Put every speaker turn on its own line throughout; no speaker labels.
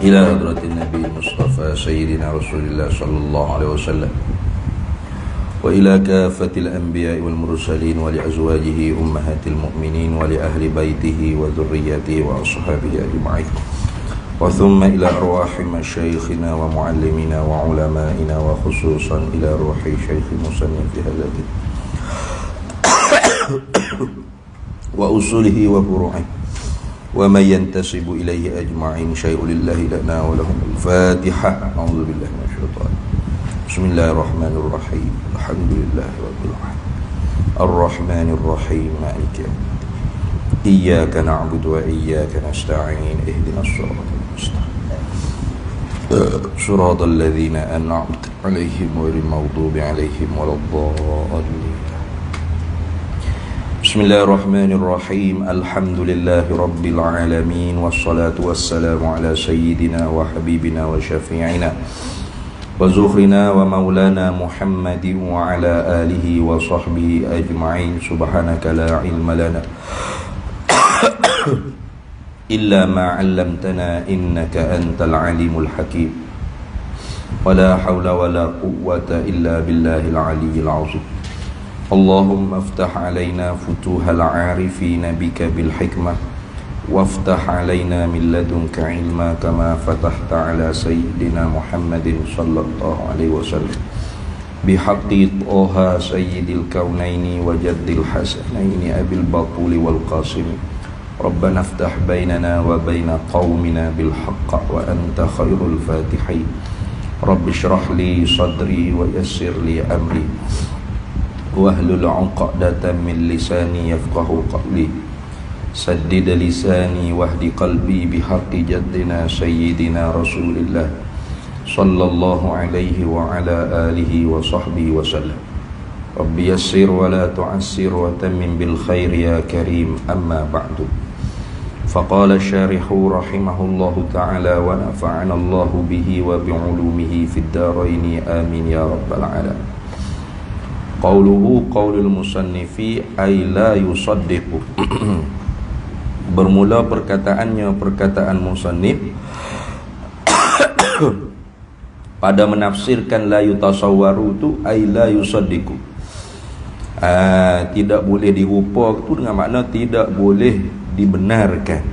إلى حضرة النبي المصطفى سيدنا رسول الله صلى الله عليه وسلم وإلى كافة الأنبياء والمرسلين ولأزواجه أمهات المؤمنين ولأهل بيته وذريته وأصحابه أجمعين وثم إلى أرواح مشايخنا ومعلمنا وعلمائنا وخصوصا إلى روح شيخ مصنف هذا الدين وأصوله وفروعه ومن ينتسب إليه أجمعين شيء لله لنا ولهم الفاتحة. أعوذ بالله من الشيطان. بسم الله الرحمن الرحيم. الحمد لله رب العالمين الرحمن الرحيم مالك يوم الدين إياك نعبد وإياك نستعين اهدنا الصراط المستقيم صراط الذين أنعمت عليهم غير المغضوب عليهم ولا الضالين. Bismillahirrahmanirrahim. Alhamdulillahi Rabbil Alamin. Wassalatu wassalamu ala sayyidina wa habibina wa syafi'ina wa zuhrina wa maulana Muhammadin wa ala alihi wa sahbihi ajma'in. Subhanaka la ilma lana illa ma 'allamtana innaka antal alimul hakim. Wa la hawla wa la quwwata illa billahil aliyyil azim. Allahumma aftah alaina futuhal arifina bika bil hikmah waftah alaina min ladunka ilma kama fatahta ala sayyidina Muhammadin sallallahu alaihi wasallam bihaqqi Taha sayyidil kaunaini wa jaddil hasanaini abil batuli wal qasimi. Rabbana aftah bainana wa baina qaumina bil haqq wa anta khairul fatihin. Rabbi shrah li sadri wa yassir li amri wahlul 'uqdatan min lisani yafqahu qawli. Saddid lisani wahdi qalbi bihaqqi jaddina sayyidina Rasulillah sallallahu alaihi wa ala alihi wa sahbihi wa sallam. Rabbi yassir wa la tu'assir wa tammim bil khair ya karim. Amma ba'du. Faqala syarihu rahimahullahu ta'ala wa nafa'ana Allahu bihi wa bi'ulumihi fid daraini amin ya rabbal alamin. Qauluhu qaulul musannifi ay la yusaddiqu. Bermula perkataannya perkataan musannif pada menafsirkan la yutasawwaru tu ay la yusaddiqu. Tidak boleh dirupa itu dengan makna tidak boleh dibenarkan.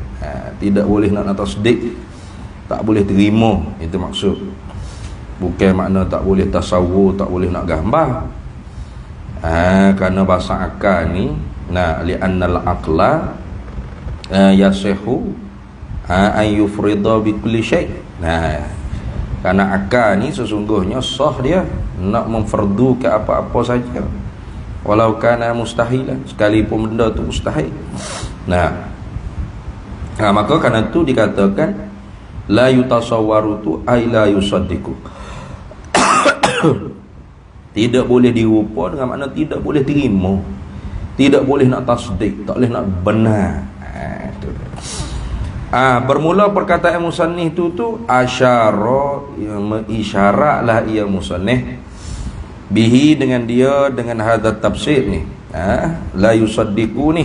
Tidak boleh nak tasdik, tak boleh terima, itu maksud. Bukan makna tak boleh tasawwur, tak boleh nak gambar. Karena bahasa akal ni li'annal aqla yasihu an yufrida bi kulli syai'. Karena akal ni sesungguhnya sah dia nak memfardukan apa-apa saja walau kana mustahilan, sekalipun benda tu mustahil. Maka kerana tu dikatakan la yutasawwaru tu ay la yusaddiqu. Tidak boleh dirupa dengan makna tidak boleh terima, tidak boleh nak tasdik, tak boleh nak benar. Itu dia. Bermula perkataan musannif tu asyara, mengisyaratlah ia musannif bihi dengan dia, dengan hadza tafsir ni, la yusaddiqu ni.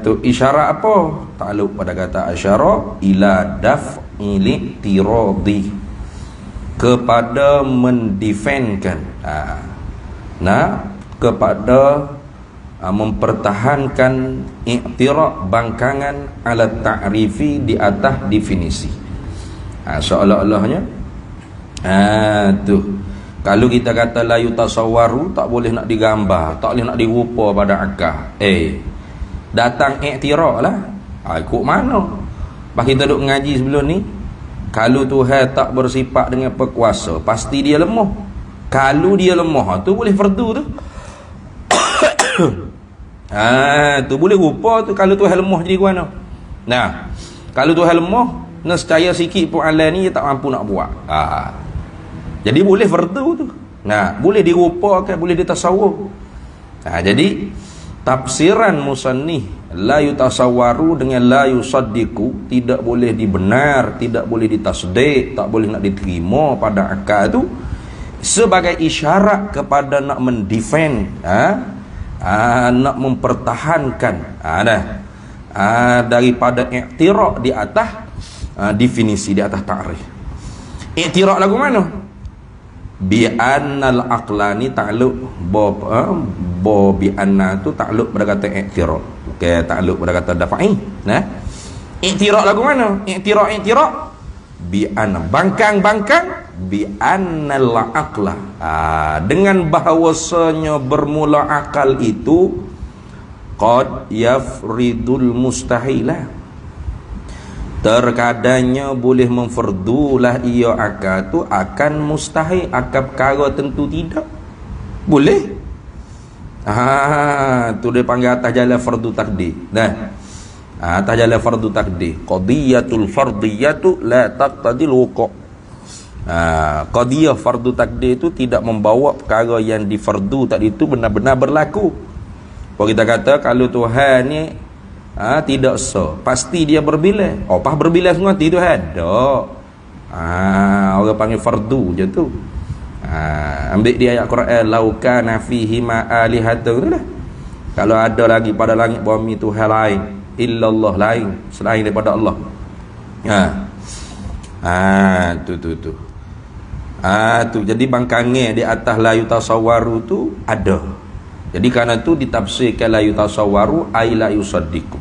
Tu isyarat apa? Takluk pada kata asyara ila daf'il tiradi, kepada mendefendkan, kepada mempertahankan i'tirad, bangkangan ala ta'rifi, di atas definisi. Seolah-olahnya tu kalau kita kata la yutasawwaru, tak boleh nak digambar, tak boleh nak dirupa pada akal. Datang i'tirad lah. Ikut mana? Pas kita duk ngaji sebelum ni, kalau Tuhan tak bersifat dengan berkuasa, pasti dia lemah. Kalau dia lemah tu boleh fardu tu. Tu boleh rupa tu kalau Tuhan lemah jadi mana. Nah, kalau Tuhan lemah, nescaya sikit pun alam ni dia tak mampu nak buat. Jadi boleh fardu tu. Nah, boleh dirupakan, boleh ditasawwur. Jadi tafsiran musannif la yutasawwaru dengan la yusaddiqu tidak boleh dibenar, tidak boleh ditasdik, tak boleh nak diterima pada akal tu, sebagai isyarat kepada nak mendefend, nak mempertahankan daripada i'tirad di atas definisi, di atas ta'rif. I'tirad lagu mana? Bi annal aqlani ta'alluq bo bi anna tu ta'alluq pada kata i'tirad, ta'alluq pada kata dafa'i. I'tirad lagu mana? I'tirad bi anna, bangkang bi annal aqla, dengan bahawasanya bermula akal itu qad yafridul mustahilah, terkadangnya boleh memfardulah ia akal tu akan mustahil, akan perkara tentu tidak boleh. Tu dia panggil atas jalan fardu takdir. Atas jalan fardu takdir, qadiyatul fardiyatu la taqtadil wuqu'. Qadiyah fardu takdir itu tidak membawa perkara yang difardu tadi itu benar-benar berlaku. Kalau kita kata kalau Tuhan ni tidak sah, pasti dia berbilang. Pas berbilang semua tu Tuhan tak. Orang panggil fardu je tu. Ambil dia ayat Quran, lau kana fihi ma alihatun tu dah. Kalau ada lagi pada langit bumi Tuhan lain, illallah, lain selain daripada Allah. Tu jadi bangkangnya di atas la yutasawwaru tu ada. Jadi kerana tu ditafsirkan la yutasawwaru ay la yusaddiqu.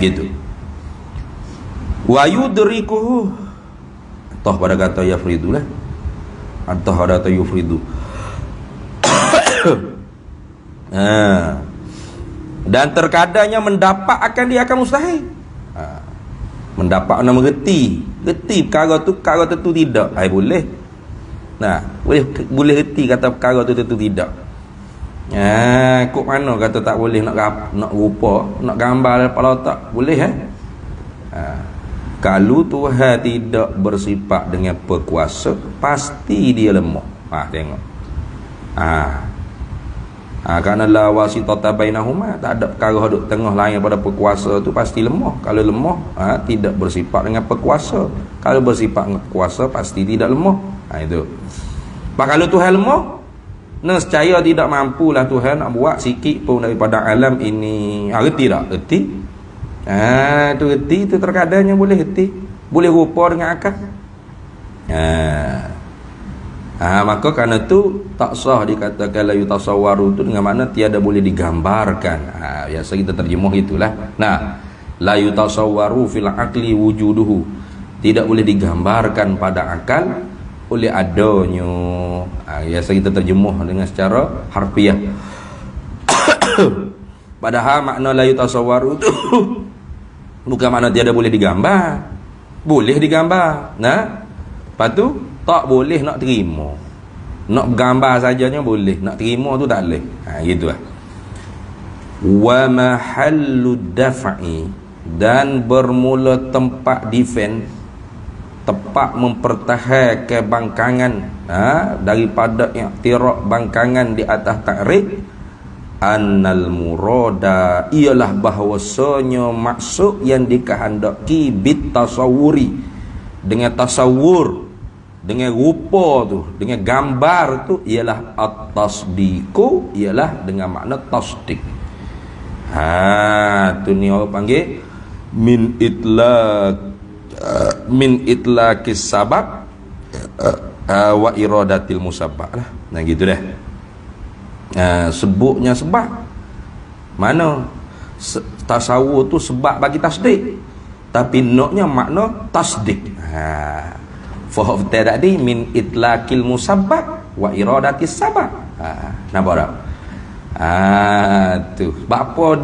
Gitu. Wa yudrikuhu, toh pada kata yafridu lah, atau pada kata yufridu. Dan terkadangnya mendapat akan dia akan mustahil. Mendapat nak mengerti perkara tu, perkara tentu tidak. Boleh. Boleh reti kata perkara tu tentu tidak. Kok mana kata tak boleh nak rupa, nak gambar kepala otak? Boleh Kalau Tuhan tidak bersifat dengan berkuasa, pasti dia lemah. Tengok. Kerana la wasitata bainahuma, tak ada perkara duduk tengah lain pada berkuasa tu, pasti lemah. Kalau lemah, tidak bersifat dengan berkuasa. Kalau bersifat dengan berkuasa, pasti tidak lemah. Itu. Kalau Tuhan lemah, nescaya tidak mampulah Tuhan nak buat sikit pun daripada alam ini. Reti tak? Reti. Tu reti tu terkadangnya boleh reti, boleh rupa dengan akal. Maka kerana tu tak sah dikatakan la yutasawwaru tu dengan makna tiada boleh digambarkan. Biasa kita terjemah itulah. La yutasawwaru fil aqli wujuduhu, tidak boleh digambarkan pada akal oleh adanya. Biasa kita terjemah dengan secara harfiah. Padahal makna la yutasawwaru tu bukan makna tiada boleh digambar. Boleh digambar. Lepas tu tak boleh nak terima. Nak gambar sajanya boleh, nak terima tu tak boleh. Gitu lah. Wa mahallu daf'i, dan bermula tempat defend, tempat mempertahankan bangkangan daripada i'tirad, bangkangan di atas takrif, annal murada ialah bahwasanya maksud yang dikehendaki bit tasawuri, dengan tasawur, dengan rupa tu, dengan gambar tu, ialah at-tasdiqu, ialah dengan makna tasdik. Tu ni orang panggil min itlaqis sabab wa iradatil musabbah lah. Nah gitu dah. Sebutnya sebab. Mana tasawur tu sebab bagi tasdik, tapi naknya makna tasdik. Faham tadi min itlaqil musabbab wa iradatis sabab. Nampak tak? Tu sebab apa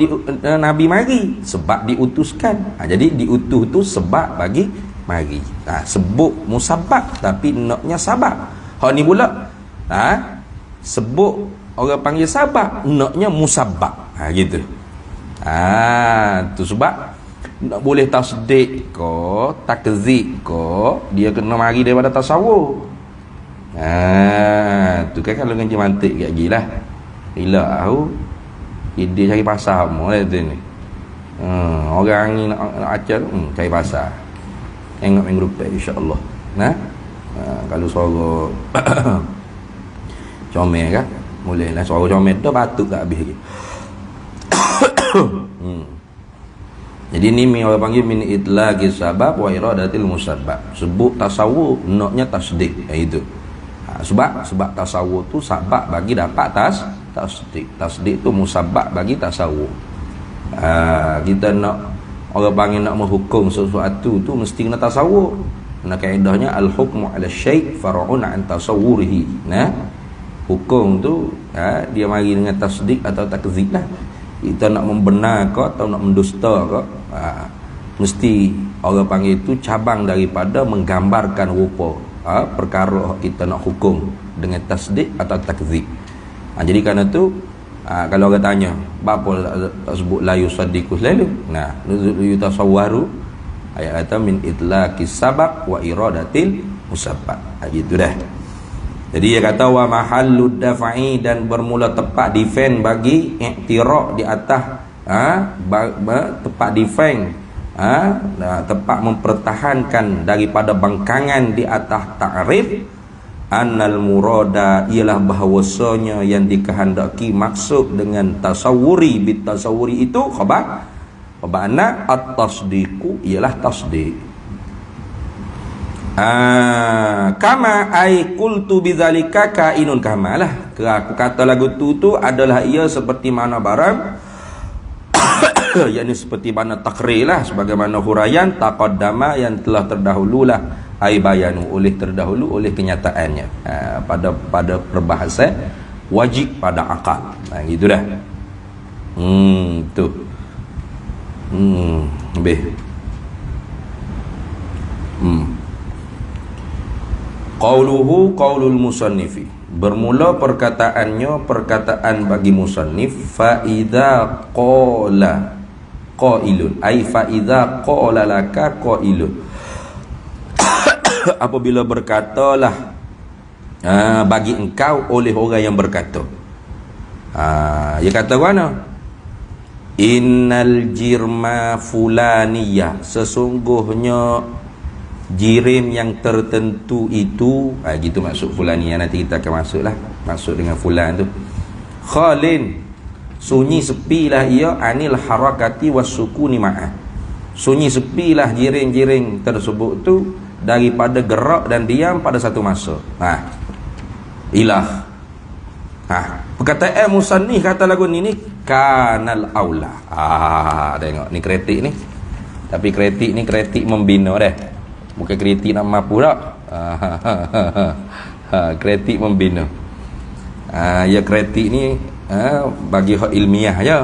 Nabi mari? Sebab diutuskan. Jadi diutus tu sebab bagi mari. Sebut musabbab tapi naknya sabab. Hak ni pula sebut orang panggil sabab, naknya musabbab. Gitu. Tu sebab nak boleh tasdik ke takzib ke, dia kena mari daripada tasawur. Tu kan kalau ngaji mantik kat gilah. Gila tahu dia cari pasar semua lah tu ni. Orang ni nak ajar cari pasar. Tengok minggu depan insya-Allah. Kalau suara comel kan, boleh lah suara comel tu batuk tak habis lagi. Jadi ni orang panggil min itlaqi sabab wa iradatil musabbab. Sebut tasawur, naknya tasdik. Itu. Sebab tasawur tu sabab bagi dapat tasdik. Tasdik tu musabbab bagi tasawur. Kita nak orang panggil nak menghukum sesuatu tu mesti kena tasawur. Nah kaedahnya al-hukmu 'ala syai' far'un 'an tasawwurihi. Hukum tu dia mari dengan tasdik atau takzib lah. Kita nak membenar ke atau nak mendusta ke, mesti orang panggil itu cabang daripada menggambarkan rupa perkara kita nak hukum dengan tasdik atau takzib. Jadi kerana tu kalau orang tanya apa tak sebut la yusaddiqu selalu, yutasawwaru, ayat kata min itlaqis sabab wa iradatil musabbab. Gitu dah. Jadi dia kata wa mahallud daf'i, dan bermula tepat defend bagi i'tiraq di atas tepat defend tepat mempertahankan daripada bangkangan di atas ta'rif annal murada, ialah bahawasanya yang dikehendaki maksud dengan tasawuri bit tasawuri itu khabar anna at-tasdiqu, ialah tasdiq. Kama ai qultu bidzalika kainun kamalah. Aku kata lagu tu adalah ia seperti mana barang yakni seperti mana takrir lah, sebagaimana huraian taqaddama yang telah terdahululah, ai bayanu oleh terdahulu oleh kenyataannya pada perbahasan wajib pada akal. Gitu dah. Tu. Lebih. Qauluhu qaulul musannifi, bermula perkataannya perkataan bagi musannif, fa idza qala qailun, ai fa idza qala laka qailun, apabila berkatalah bagi engkau oleh orang yang berkata, dia kata mana? Innal jirma fulaniyah, sesungguhnya jirim yang tertentu itu, gitu maksud fulaniyah. Nanti kita akan masuk dengan fulan tu. Khalin, sunyi sepilah ia, anil harakati wassukuni ma'ah, sunyi sepilah jirim-jirim tersebut tu daripada gerak dan diam pada satu masa. Ilah perkataan musannif kata lagu ni kanal aula. Tengok ni kritik ni, tapi kritik ni kritik membina dah, bukan kritik nak mampu tak. Kritik membina. Ya kritik ni bagi hak ilmiah je.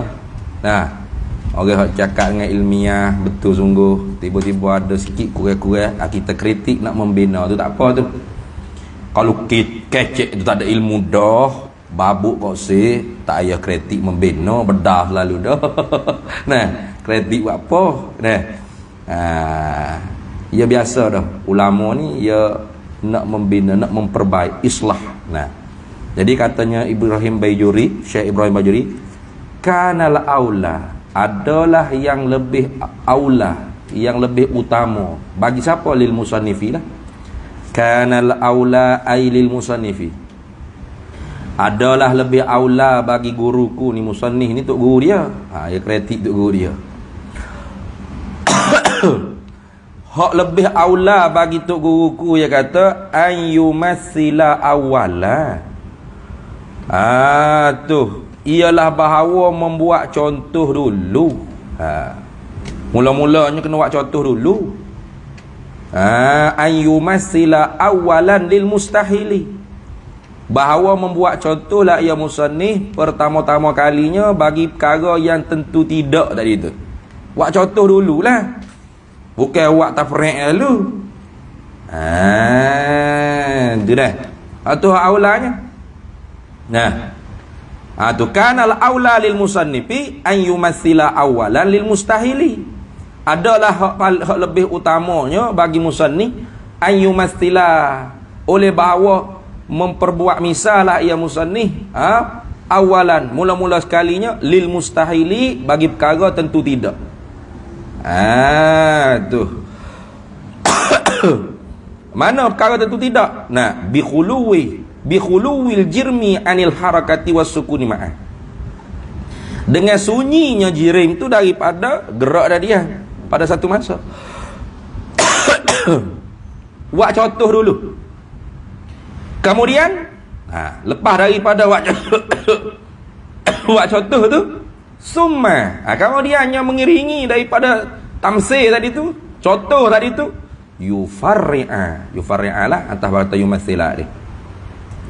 Orang hak cakap dengan ilmiah betul sungguh, tiba-tiba ada sikit kurang-kurang, kita kritik nak membina tu tak apa tu. Kalau kecek tu tak ada ilmu dah, babuk kau si, tak payah kritik membina, bedah lalu dah. Kritik buat apa? Ya biasa dah, ulama ni ya nak membina, nak memperbaik, islah. Jadi katanya Ibrahim Bajuri, Syekh Ibrahim Bajuri, kanal aula, adalah yang lebih aula, yang lebih utama. Bagi siapa? Lil musannifi lah. Kanal aula ay lil musannifi, adalah lebih aula bagi guruku ni musannif ni, tok guru dia. Ya kritik tok guru dia. Hak lebih aula bagi tok guruku, dia kata an yumassila awala. Tu ialah bahawa membuat contoh dulu. Mula-mulanya kena buat contoh dulu. An yumassila awalan lil mustahili, bahawa membuat contoh lah ia musannif pertama-tama kalinya bagi perkara yang tentu tidak tadi tu. Buat contoh dululah, bukan buat tafriq dulu. Tu dah. Itu aulanya. Nah, tu kanal aula lil musannifi an yumassila awalan lil mustahili, adalah hak lebih utamanya bagi musannif an yumassila, oleh bahawa memperbuat misalah ia musannif awalan, mula-mula sekalinya lil mustahili, bagi perkara tentu tidak. Tu mana perkara tentu tidak? Nah, bi khuluwil jirmi anil harakati was sukuni ma'ah, dengan sunyinya jirim tu daripada gerak dah dia pada satu masa. Buat contoh dulu, kemudian lepas daripada buat contoh tu, summa kemudiannya mengiringi daripada tamsil tadi tu, contoh tadi tu, yufarri'a lah atas kata yumassila ni,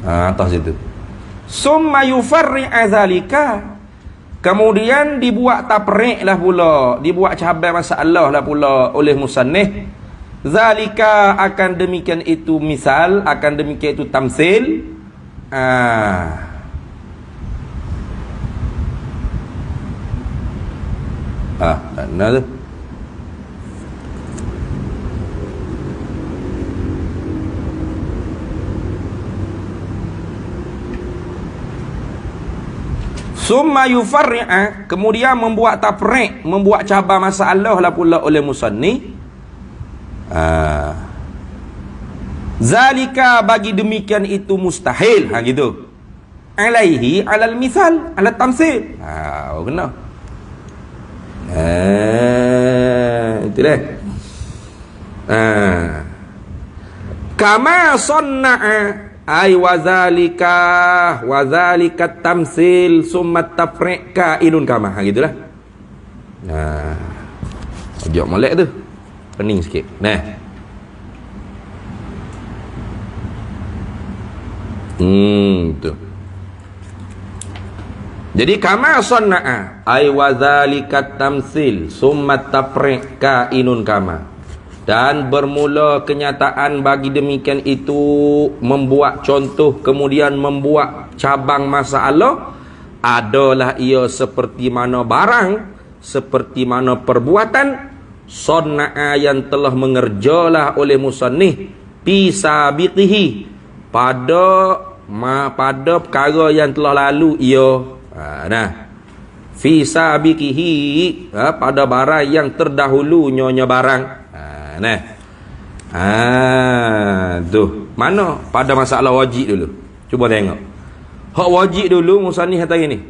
atas situ. Summa yufarri'a zalika, kemudian dibuat tafriq lah pula, dibuat cabang masalah lah pula oleh musannif. Zalika, akan demikian itu misal, akan demikian itu tamsil. Mana tu? Summa yufarri'a, kemudian membuat tafriq, membuat cabang masalah lah pula oleh musannif. Zalika, bagi demikian itu mustahil, gitu. Alaihi alal misal ala tamsil. Kena. Itu dah. Kama sanna'a ay wazalika tamsil summa tafriq kainun kama, gitulah. Objek molek tu pening sikit. Nah, tu. Jadi kama sanna'a ay wazalika tamsil summa tafriq kainun kama, dan bermula kenyataan bagi demikian itu membuat contoh kemudian membuat cabang masalah, adalah ia seperti mana barang, seperti mana perbuatan sonna'a yang telah mengerjalah oleh musannif fi sabiqihi, pada perkara yang telah lalu ia. Fi sabiqihi, pada barang yang terdahulunya barang. Tu mana pada masalah wajib dulu. Cuba tengok hak wajib dulu. Musannif kata gini,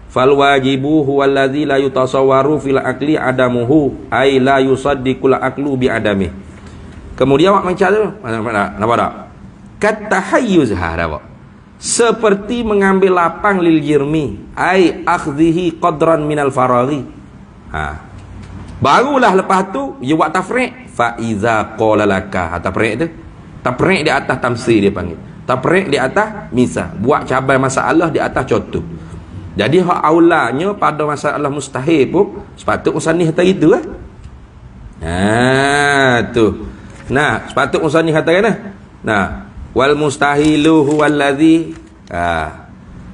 fal wajibu huwal ladzi la yutasawwaru fil aqli adamuhu ay la yusaddiqul aqlu bi adami. Kemudian awak macam tu nampak tak? Kat tahayyuz hada, seperti mengambil lapang lil jirmi ay akhdhihi qadran minal faraghi. Barulah lepas tu dia buat tafriq. Fa iza qala laka, tafriq tu, tafriq di atas tamsil dia panggil, tafriq di atas misal, buat cabang masalah di atas contoh. Jadi hak aulanya pada masalah mustahil pun sepatut musannif kata gitu lah. Tu. Nah, sepatut musannif kata kan. Nah, wal mustahilu huwallazi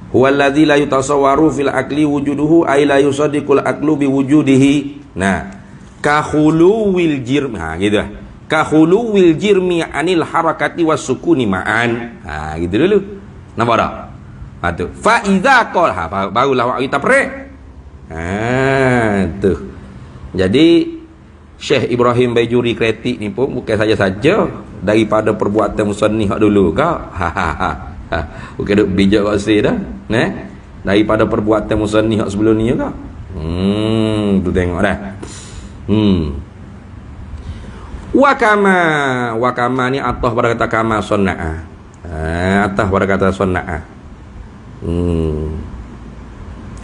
huwallazi la yutasawwaru fil aqli wujuduhu ay la yusaddiqul aqlu bi wujudihi. Nah, kahuluwil jirmi, gitu lah. Kahuluwil jirmi anil harakati was sukuni ma'an. Gitu dulu. Nampak tak? Tu. Fa iza qala, barulah waktu tafriq. Tu. Jadi Syekh Ibrahim Baijuri kritik ni pun bukan saja-saja daripada perbuatan musannif hak dulu kau. Bukan duk bijak rasa dah. Daripada perbuatan musannif hak sebelum ni kau. Tu tengok dah. Wa kama ni atah pada kata kama sunnah. Atah pada kata sunnah.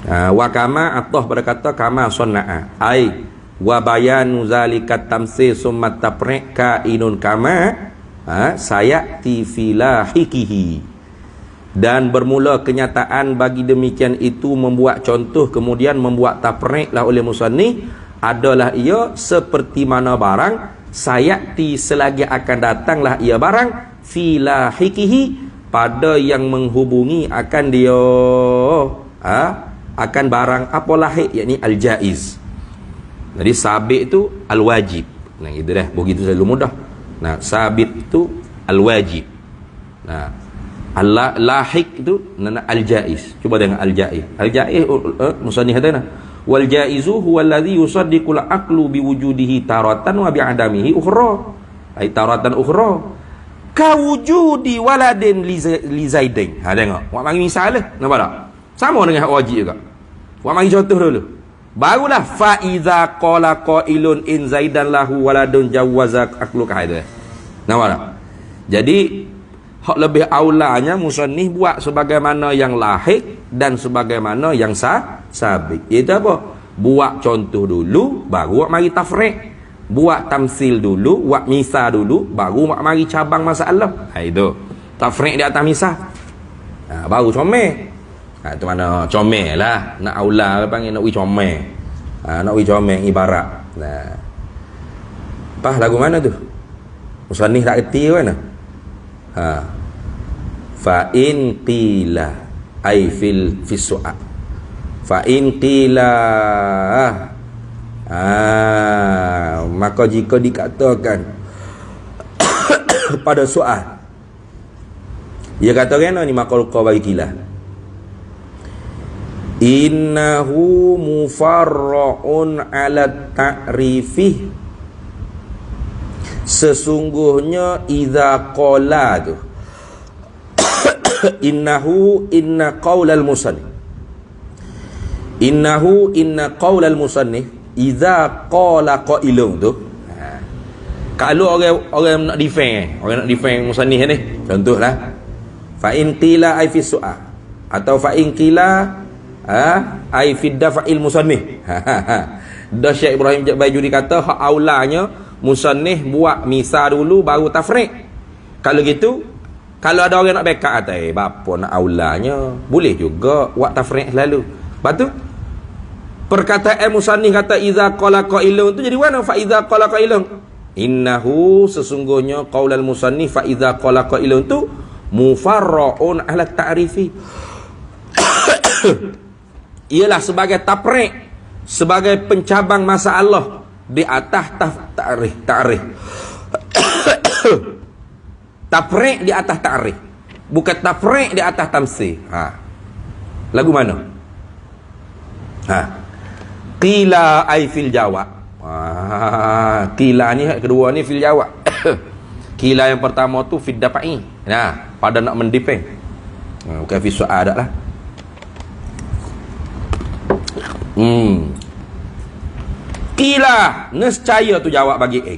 Wa kama atah pada kata kama sunnah. Ai wa bayanu zalika tamsil summa tafriq kainun kama sayati filahikihi. Dan bermula kenyataan bagi demikian itu membuat contoh kemudian membuat tafriq lah oleh musannif adalah ia seperti mana barang sayati selagi akan datanglah ia barang filahikihi pada yang menghubungi akan dia akan barang apa lahik, yakni al-jaiz. Jadi sabit tu al-wajib. Nah gitu dah, begitu selalu mudah. Nah sabit tu al-wajib. Nah al-lahik tu al-jaiz. Cuba tengok al-jaiz. Al-jaiz musannif kata wal jaizu huwa alladhi yusaddiqul aqlu biwujudihi taratan wa bi'adamihi ukhra. Ai taratan ukhra ka wujudi waladin li zaidain. Tengok. Wak mari misal lah. Nampak tak? Sama dengan hak wajib juga. Wak mari contoh dulu. Barulah fa iza qala qailun in zaidan lahu waladun jawaza aqlu ka itu. Nampak tak? Jadi hak lebih aulanya musannif buat sebagaimana yang lahik dan sebagaimana yang sabit. Iaitu apa? Buat contoh dulu baru wak mari tafriq. Buat tamsil dulu, buat misal dulu baru wak mari cabang masalah. Itu. Tafriq di atas misal. Baru comel. Tu mana comel lah. Nak aula panggil nak wi comel. Nak wi comel ibarat. Apa lagu mana tu? Musannif tak reti mana? Fa in qila ai fil su'al. Fa in qila maka jika dikatakan pada soal, dia kata kan ni maqal bagi qila innahu mufarra'un ala ta'rifi, sesungguhnya idza qala tu inna qaulal musannif inna qaulal musannif idza qala qailun tu. Kalau orang nak defend musannif ni, contohlah fa in qila ai fi su'al atau fa in qila ai fi dafa'il musannif. Dah Syekh Ibrahim Baijuri kata hak aulanya musannif buat misal dulu baru tafriq. Kalau gitu, kalau ada orang nak backup kata bapa nak aulanya, boleh juga buat tafriq lalu. Lepas tu perkataan musannif kata iza qala qailun tu jadi mana? Fa iza qala qailun innahu, sesungguhnya qaulal musannif fa iza qala qailun tu mufarra'un ala ta'rifi. Ialah sebagai tafriq, sebagai pencabang masalah di atas ta'rif. Tafriq di atas ta'rif, bukan tafriq di atas tamsil. Lagu mana? Qila ai fil jawab. Qila ni kedua ni fil jawab. Qila yang pertama tu fid dafa'i. Pada nak mendefend. Bukan fi su'al dak lah. Qila, nescaya tu jawab bagi A.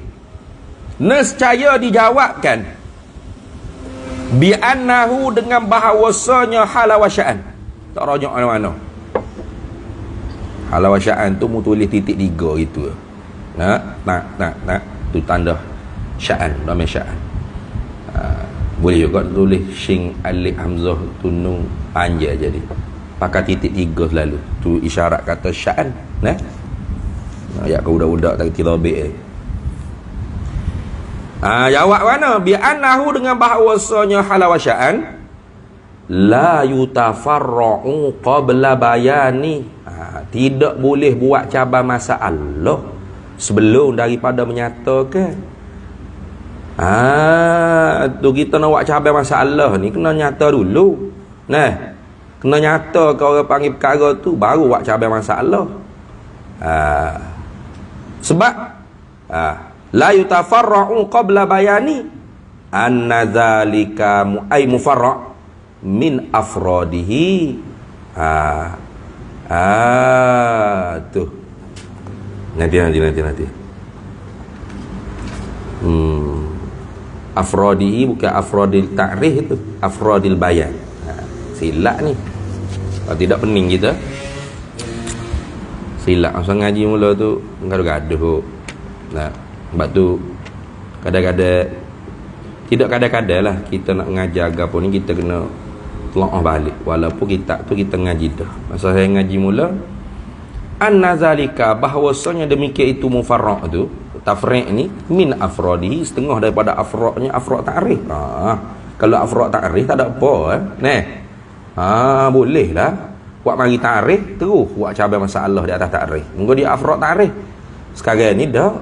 Nescaya dijawabkan bi annahu dengan bahawasanya halawasya'an. Tak rajak mana-mana. Halawasya'an tu mu tulis titik 3 gitu. Nak tu tanda sya'an, nama sya'an. Boleh juga tulis shin alif hamzah tu nun panjang jadi. Pakai titik 3 selalu. Tu isyarat kata sya'an, ayat ke budak-budak tak kerti robek. Jawab mana? Bi annahu dengan bahawasanya halawasya'an la yutafarra'u qabla bayani. Tidak boleh buat cabang masalah sebelum daripada menyatakan. Tu kita nak buat cabang masalah ni kena nyata dulu. Kena nyata ke orang panggil perkara tu, baru buat cabai masalah. Sebab la yutafarra'u qabla bayani anna dzalika ay mufarra' min afradihi. Tu nanti afradihi bukan afradil ta'rif, itu afradil bayan. Silap ni, kalau tidak pening kita silap masa ngaji mula tu gaduh-gaduh. Nah, sebab tu kadang-kadang tidak kadang-kadang lah kita nak mengajar agama ni kita kena telaah balik, walaupun kitab tu kita ngaji dah. Masa saya ngaji mula anna zalika, bahawasanya demikian itu mufarraq tu tafriq ni min afradihi, setengah daripada afraqnya afraq ta'rif. Kalau afraq ta'rif tak ada apa boleh lah buat mari ta'rif terus buat cabai masalah di atas ta'rif. Mungkin dia afraq ta'rif. Sekarang ni dah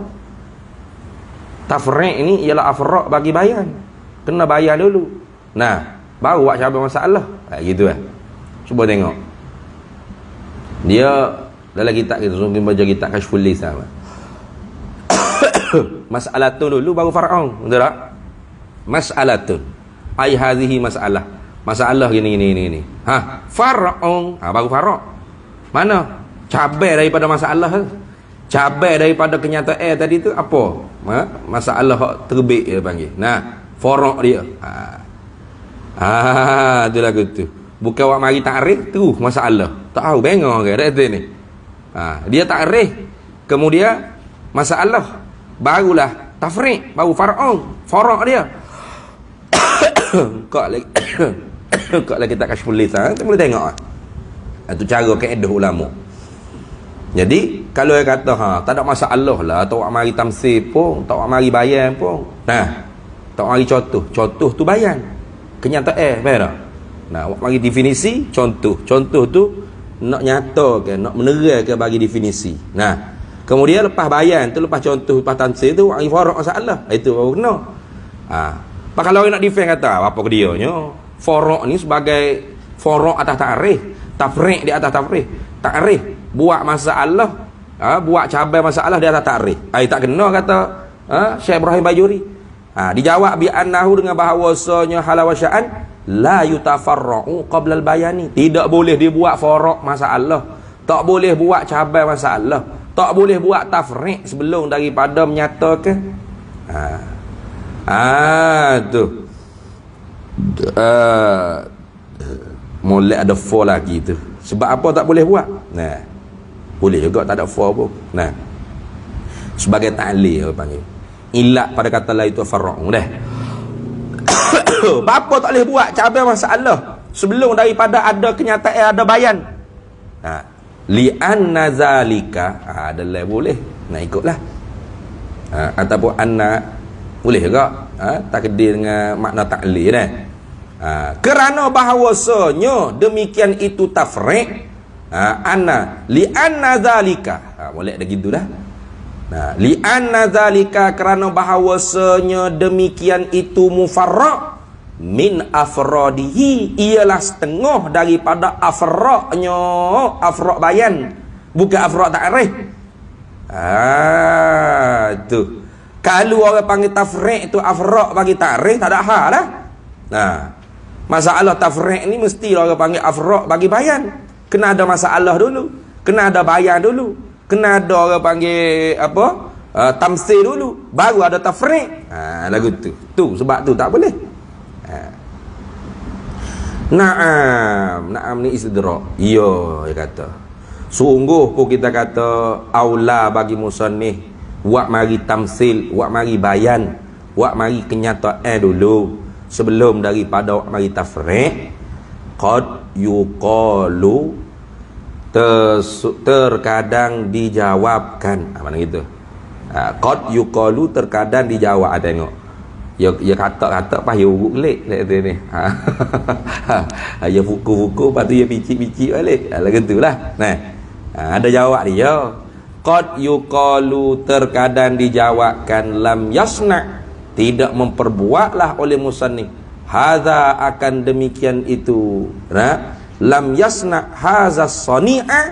tafriq ni ialah afraq bagi bayan, kena bayar dulu, nah baru buat cabai masalah. Gitu cuba tengok dia dalam kitab kita, mungkin baca kitab Kashful Lisan. Mas'alatun dulu baru far'un, betul tak? Mas'alatun ai hadhihi masalah gini. Far'un baru far'un. Mana cabai daripada masalah, cabai daripada kenyataan tadi tu apa? Masalah hak terbit dia panggil. Nah, far'un dia. Tu lagu tu. Bukan awak mari takrif terus masalah. Tak tahu bengong ke dak ni. Dia takrif, kemudian masalah, barulah tafriq, baru far'un dia. Kau lagi tak Kashful Lisan, kita boleh tengok. Itu cara kaedah ulama. Jadi kalau dia kata tak ada masalah lah, tak awak mari tamsil pun, tak awak mari bayan pun, tak awak mari contoh tu bayan, kenyataan betul. Awak mari definisi contoh tu nak nyata ke, nak menerang ke, bagi definisi. Kemudian lepas bayan tu, lepas contoh, lepas tamsil tu mari faraq masalah, itu baru kena. Pak kalau nak defend kata apa ke dia nya, faraq ni sebagai faraq atas ta'rif, tafriq di atas tafriq, ta'rif buat masalah, buat cabai masalah di atas ta'rif. Tak kena kata Syekh Ibrahim Bajuri. Dijawab bi annahu, dengan bahawasanya halawasya'an la yutafarra'u qabla al-bayani, tidak boleh dibuat faraq masalah, tak boleh buat cabai masalah, tak boleh buat tafriq sebelum daripada menyatakan. Tu mulai ada for lagi tu. Sebab apa tak boleh buat? Boleh juga tak ada for pun. Sebagai ta'lil apa panggil, ilat pada kata la itu far'u dah. Apa tak boleh buat cabai masalah sebelum daripada ada kenyataan, ada bayan. Li anna zalika, adalah boleh nak ikutlah. Ataupun anna boleh juga takdir dengan makna ta'lil kerana bahawasanya demikian itu tafriq. Anna li anna zalika, boleh dah gitu dah. Li anna zalika, kerana bahawasanya demikian itu mufarraq min afradihi, ialah setengah daripada afraqnya, afraq bayan, bukan afraq ta'rif. Tu kalau orang panggil tafriq tu afraq bagi ta'rif, tak ada hal lah. Masalah tafriq ni mesti orang panggil afraq bagi bayan. Kena ada masalah dulu, kena ada bayan dulu, kena ada orang panggil apa, tamsil dulu, baru ada tafriq. Lagu tu sebab tu tak boleh. Naam ni istidrak. Ya, dia kata sungguh pun kita kata aula bagi musannif buat mari tamsil, buat mari bayan, buat mari kenyataan dulu sebelum daripada buat mari tafriq. Qad yuqalu, terkadang dijawabkan. Mana gitu? Qad yuqalu, terkadang dijawab. Tengok ya kata-kata pas ya urut kelik ni. Ya fuku-fuku, lepas tu ya picik-picik balik. Lah gitulah. Ada jawab dia. Qad yuqalu, terkadang dijawabkan, lam yasna, tidak memperbuatlah oleh musannif, hadza, akan demikian itu, lam yasna hazas sani'a,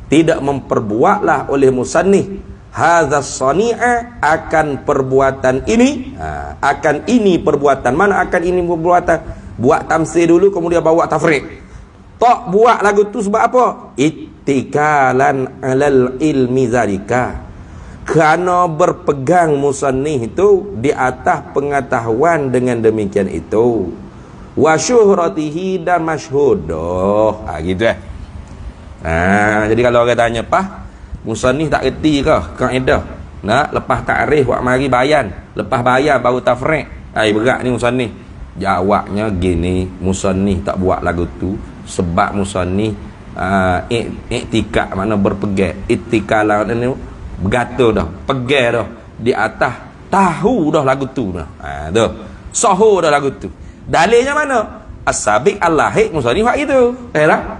tidak memperbuatlah oleh musannif hazas sani'a, akan perbuatan ini, akan ini perbuatan. Mana akan ini perbuatan? Buat tamsil dulu kemudian bawa tafriq. Tak buat lagu tu sebab apa? Ittikalan alal ilmi zalika, kerana berpegang musannif itu di atas pengetahuan dengan demikian itu, wa syuhratihi, dan masyhudah. Gitu jadi kalau orang tanya, "Pah, musannif tak reti ke kaedah nak lepas takrif buat mari bayan, lepas bayan baru tafriq, berat ni musannif?" Jawabnya gini, musannif tak buat lagu tu sebab musannif iktikad, makna berpegang. Ittikalan ni bergatul dah, pegang dah di atas, tahu dah lagu tu dah. Tu sahur dah lagu tu. Dalilnya mana? As-sabiq al-lahiq, musannif buat itu. Lah.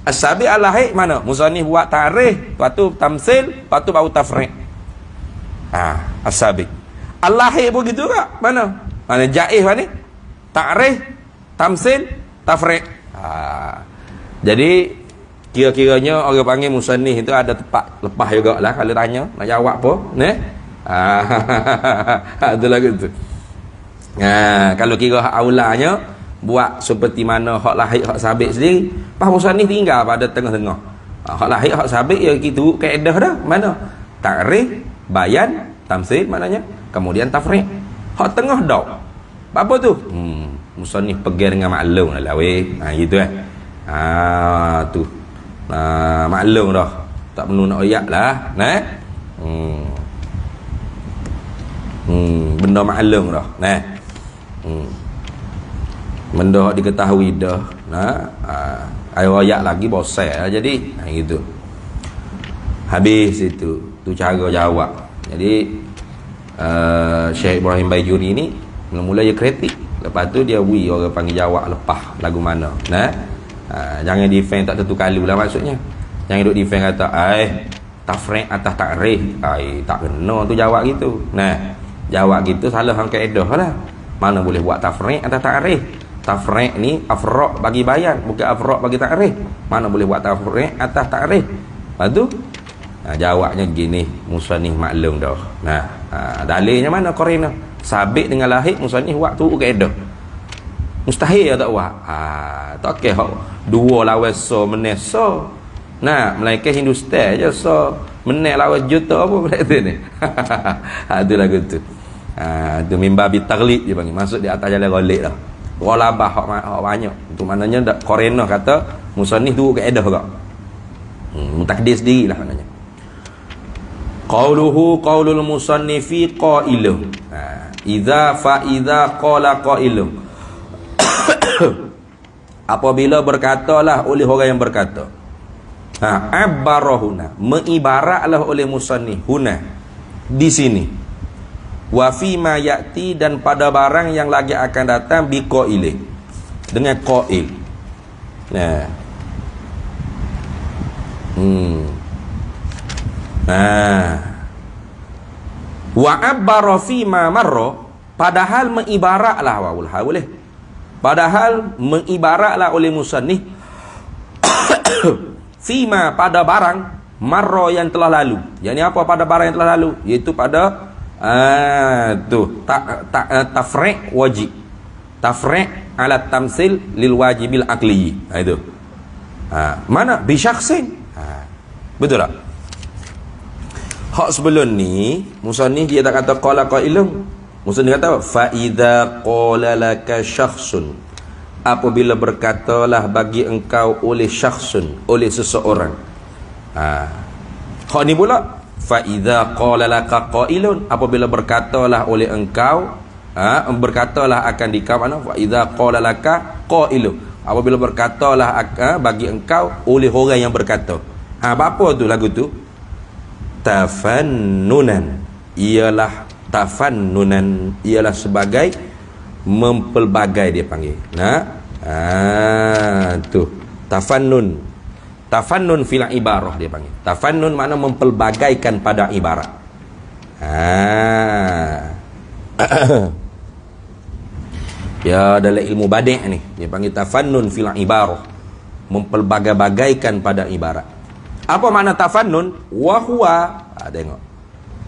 As-sabiq al-lahiq mana? Musannif buat tarikh, lepas tu tamsil, lepas tu baru tafriq. As-sabiq. Al-lahiq pun gitu tak? Mana? Mana jaiz ni? Tarikh, tamsil, tafriq. Jadi kira-kiranya orang panggil musannif itu ada tempat lepas jugalah kalau tanya nak jawab apa, itu lagu tu. Kalau kira hak aulanya buat seperti mana hak lahir hak sabit sendiri, pas musannif tinggal pada tengah-tengah. Hak lahir hak sabit ya gitu kaedah dah. Mana? Takrif, bayan, tamsil maknanya, kemudian tafriq. Hak tengah dak. Apa tu? Musannif pegang dengan maklum lah weh. Gitu tu. Maklum dah, tak perlu nak ayat lah, benda maklum dah, benda diketahui dah, ayat lagi bosan lah, jadi gitu. Habis itu tu cara jawab. Jadi Syekh Ibrahim Baijuri ni mula-mula dia kritik, lepas tu dia orang panggil jawab lepas lagu mana. Jangan defend tak tentu kalu lah maksudnya. Jangan duk defend kata tafriq atas takrif, tak kena tu jawab gitu. Jawab gitu salah hang kaedah lah. Mana boleh buat tafriq atas takrif? Tafriq ni afraq bagi bayan, bukan afraq bagi takrif. Mana boleh buat tafriq atas takrif? Lepas tu jawabnya gini, musannif maklum dah. Dalilnya mana qarina? Sabit dengan lahir musannif buat tu kaedah. Mustahil tak buat. Tak okey hak dua lawan so meneh so. Melainkan Hindustan je so meneh lawan juta apa benda tu ni. Tu lagu tu. Tu mimbar bi taglid dia panggil. Masuk di atas jalan ghalib dah. Ghalabah hak banyak. Itu maknanya Qorena kata musannif tu kaedah juga. Mutakdir sendirilah maknanya. Qauluhu qaulul musannifi qailuh. Idza fa idza qala qailuh. Apabila berkatalah oleh orang yang berkata, abbarahuna, mengibaratlah oleh musannif huna di sini, wa fi ma ya'ti, dan pada barang yang lagi akan datang, bi qaili, dengan qail. Wa abbara fi ma marra, padahal mengibaratlah wawul boleh. Padahal mengibaratlah oleh musannif fima, pada barang marra yang telah lalu. Yang apa pada barang yang telah lalu? Iaitu pada tafriq wajib. Tafriq ala tamsil lil wajibil aqli. Itu. Mana bi syakhsin? Betul tak? Hak sebelum ni musannif dia tak kata qala qailun. Musannif kata fa idza qala laka syakhsun, apabila berkatalah bagi engkau oleh syakhsun, oleh seseorang. Hak ni pula fa idza qala laka qailun, apabila berkatalah oleh engkau, berkatalah akan dikau mana fa idza qala laka qailun, apabila berkatalah bagi engkau oleh orang yang berkata. Apa tu lagu tu? Tafannunan, ialah tafannunan, ialah sebagai mempelbagai dia panggil. Tu tafannun. Tafannun fil ibarah dia panggil. Tafannun makna mempelbagaikan pada ibarat. Ya dalam ilmu badi' ni dia panggil tafannun fil ibarah. Memperbagai-bagaikan pada ibarat. Apa makna tafannun? Wahwa. Tengok.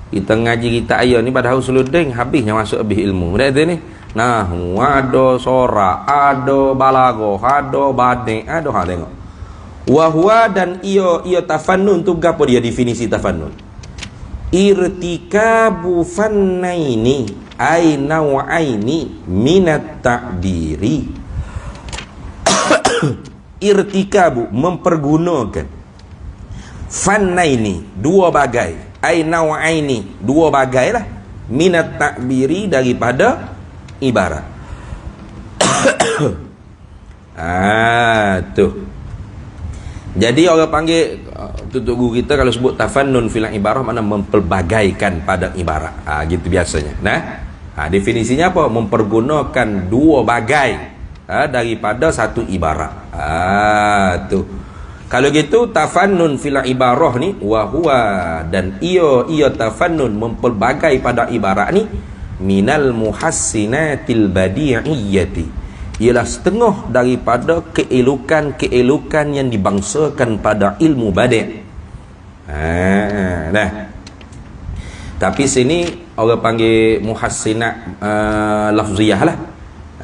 Kita ngaji kita ayat ni pada Usuluddin habisnya masuk lebih ilmu. Dah tu ni. Nahwu, ada sora, ada balaghah, ada badi', ada tengok. Wahwa dan ia tafannun tu gapo dia definisi tafannun? Irtikabu fannaini ay naw'aini minat ta'biri. Irtikabu mempergunakan fannaini dua bagai ai naw'aini dua bagai lah minat ta'biri daripada ibarat. Tu. Jadi orang panggil tutup guru kita kalau sebut tafannun fil ibarah makna memperbagaikan pada ibarat. Gitu biasanya. Definisinya apa? Mempergunakan dua bagai daripada satu ibarat. Tu. Kalau gitu tafannun fil ibarah ni wa huwa dan ia tafannun memperbagai pada ibarat ni minal muhassinatil badi'iyyati, ialah setengah daripada keelukan-keelukan yang dibangsakan pada ilmu badi'. Tapi sini orang panggil muhassinat lafziyah lah.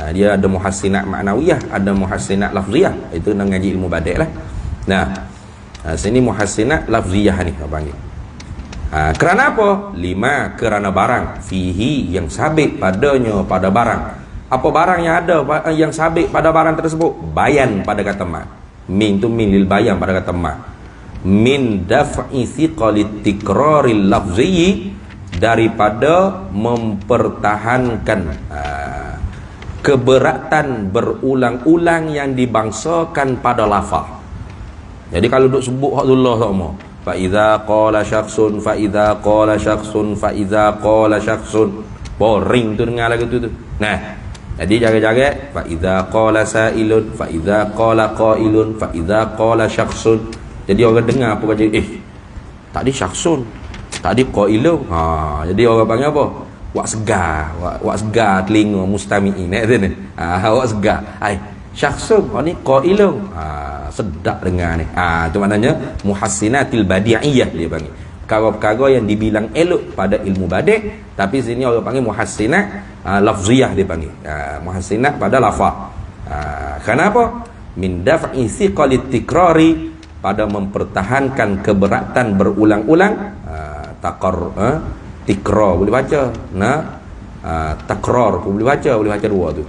Dia ada muhassinat ma'nawiyah, ada muhassinat lafziyah. Itu nak ngaji ilmu badi' lah. Sini muhassinat lafziyah ni apa panggil. Kerana apa? Lima, kerana barang fihi yang sabit padanya pada barang. Apa barang yang ada yang sabit pada barang tersebut? Bayan pada kata ma. Min tu min lil bayan pada kata ma. Min daf'i thiqalit tikraril lafzi, daripada mempertahankan keberatan berulang-ulang yang dibangsakan pada lafaz. Jadi kalau duk sebut hakdullah sama, fa iza qala syakhsun fa iza qala syakhsun fa iza qala syakhsun, boring tu dengar lagu tu. Jadi jaga-jaga fa iza qala sa'ilun fa iza qala qailun fa iza qala syakhsun. Jadi orang dengar apa baca tadi syakhsun, tadi qailun. Jadi orang panggil apa? Wak segar, wak segar telinga mustami'in ni. Wak segar. Syakhsun, ni qailun. Sedap dengar ni. Tu maknanya muhassinatil badi'iyah dia panggil. Perkara-perkara yang dibilang elok pada ilmu badi', tapi sini orang panggil muhassinat lafziyah dia panggil. Muhassinat pada lafaz. Kenapa? Min daf'i thiqalit tikrari, pada mempertahankan keberatan berulang-ulang. Tikrar boleh baca. Takrar pun boleh baca dua tu.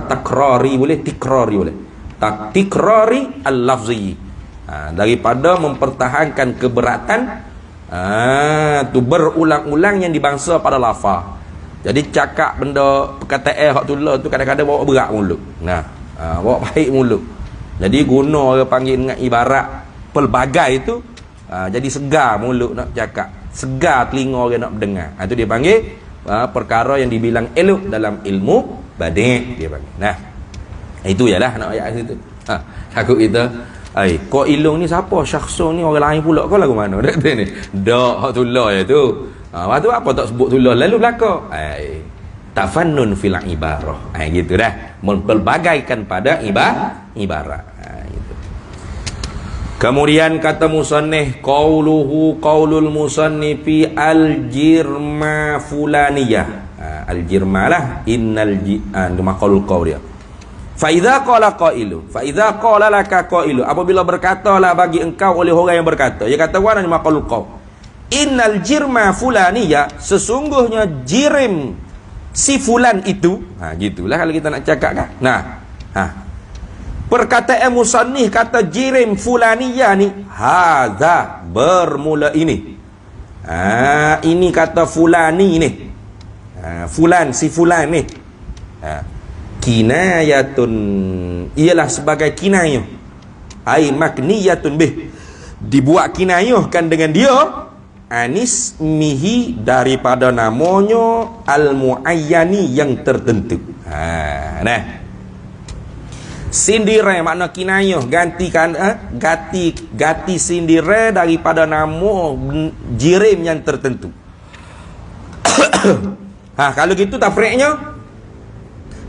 Takrari boleh, tikrari boleh. Tikrari al-lafzi, daripada mempertahankan keberatan tu berulang-ulang yang dibangsa pada lafaz. Jadi cakap benda perkataan hak tulah tu kadang-kadang bawa berat mulut. Bawa baik mulut. Jadi guna orang panggil dengan ibarat pelbagai tu, jadi segar mulut nak cakap, segar telinga orang nak mendengar. Itu dia panggil perkara yang dibilang elok dalam ilmu badi' dia panggil. Itu ialah nak ayat situ. Takut kita, kau ilung ni siapa? Syakhsun ni orang lain pula kau lagu mana? Dak ni. Dak hak tulah je tu. Lepas tu apa tak sebut tulah lalu belaka. Tafannun fil ibarah. Gitu dah. Memperbagaikan pada ibarat. Gitu. Kemudian kata musannif, qauluhu qaulul musannifi al-jirma fulaniyah. Al-jirma lah innal maqalul qaul dia. Fa idza qala qailu, fa idza qala laka qailu, apabila berkatalah bagi engkau oleh orang yang berkata, dia kata wana maqalul qaul, innal jirma fulaniyah, sesungguhnya jirim si fulan itu. Gitulah kalau kita nak cakap kan. Perkataan musannif kata jirim fulaniyah ni, hadza bermula ini. Ini kata fulani ni. Fulan si fulan ni. Kinayatun, ialah sebagai kinayah. Ai makniyatun bih, dibuat kinayahkan dengan dia, anis mihi, daripada namanya al muayyani yang tertentu. Sindirai makna kinayah, gantikan ganti sindirai daripada nama jirim yang tertentu. Kalau gitu tafri'nya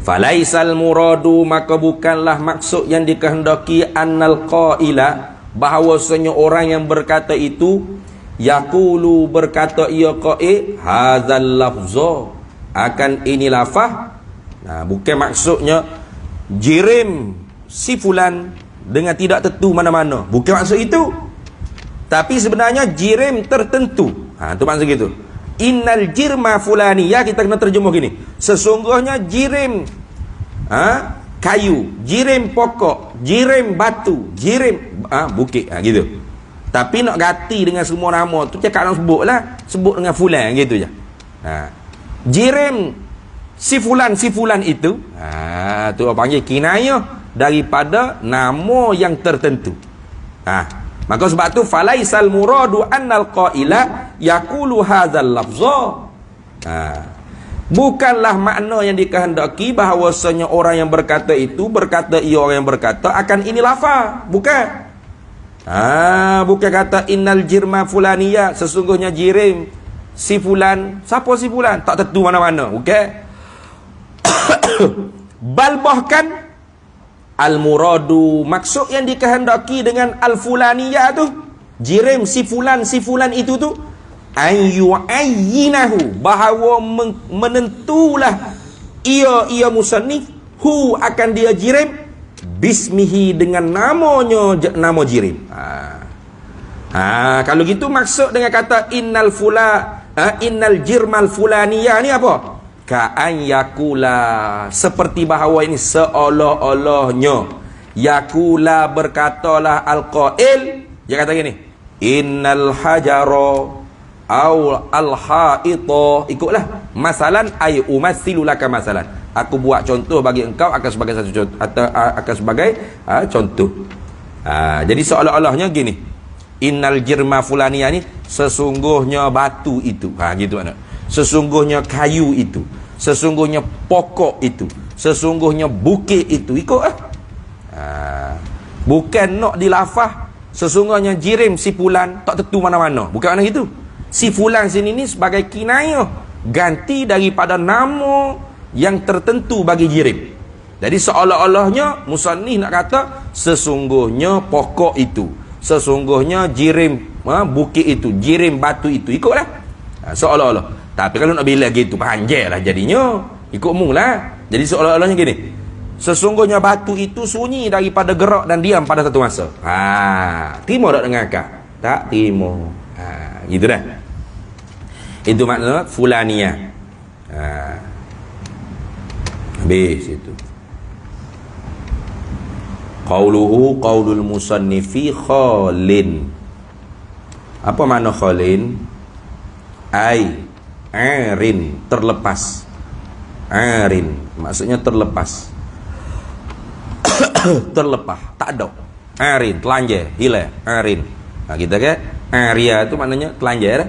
Falaisal muradu, maka bukanlah maksud yang dikehendaki annal qaila, bahawasanya orang yang berkata itu, yaqulu, berkata ia qail, hadzal lafza, akan ini lafaz. Nah, bukan maksudnya jirim si fulan dengan tidak tentu mana-mana, bukan maksud itu. Tapi sebenarnya jirim tertentu. Itu maksud gitu. Innal jirma fulaniyah, kita kena terjemah gini, sesungguhnya jirim kayu, jirim pokok, jirim batu, jirim bukit, gitu. Tapi nak ganti dengan semua nama tu, cakap nak sebut lah, sebut dengan fulan, gitu je. Jirim si fulan itu, tu orang panggil kinayah daripada nama yang tertentu. Maka sebab tu falaisal muradu annal qaila yaqulu hadzal lafza. Bukanlah makna yang dikehendaki bahawasanya orang yang berkata itu, berkata ia orang yang berkata akan ini lafaz, bukan. Bukan kata innal jirma fulaniyah, sesungguhnya jirim si fulan. Siapa si fulan? Tak tentu mana-mana, bukan. Bal bahkan al-muradu, maksud yang dikehendaki dengan al-fulaniyah tu, jirim si fulan itu tu, ayyu'ayyinahu, bahawa menentulah ia musannif hu, akan dia jirim, bismihi, dengan namanya, nama jirim. Kalau gitu maksud dengan kata innal jirmal fulaniyah ni apa? Ka'an yakula, seperti bahawa ini seolah-olahnya, yakula, berkatalah al-qail, dia kata gini, innal hajara au al-haita, ikutlah, masalan ay umassilu laka masalan, aku buat contoh bagi engkau akan sebagai satu contoh, atau akan sebagai contoh. Jadi seolah-olahnya gini, innal jirma fulaniyah ni, sesungguhnya batu itu, gitu makna. Sesungguhnya kayu itu, sesungguhnya pokok itu, sesungguhnya bukit itu, ikut bukan nak dilafaz sesungguhnya jirim si fulan, tak tentu mana-mana, bukan makna gitu. Si fulan sini ni sebagai kinayah, ganti daripada nama yang tertentu bagi jirim. Jadi seolah-olahnya musannif nak kata sesungguhnya pokok itu, sesungguhnya jirim bukit itu, jirim batu itu, ikutlah. Seolah-olah. Tapi kalau nak bila gitu panjang lah jadinya, ikut mung lah. Jadi seolah-olahnya gini, sesungguhnya batu itu sunyi daripada gerak dan diam pada satu masa. Terima tak dengan akak? Tak terima. Gitu dah. Itu makna fulaniyah. Habis itu. Qauluhu qaulul musannifi khalin. Apa makna khalin? Arin, terlepas. Arin maksudnya terlepas. Terlepas, tak ada. Arin, telanjang, hilang. Arin. Kita ke aria tu maknanya telanjang dah.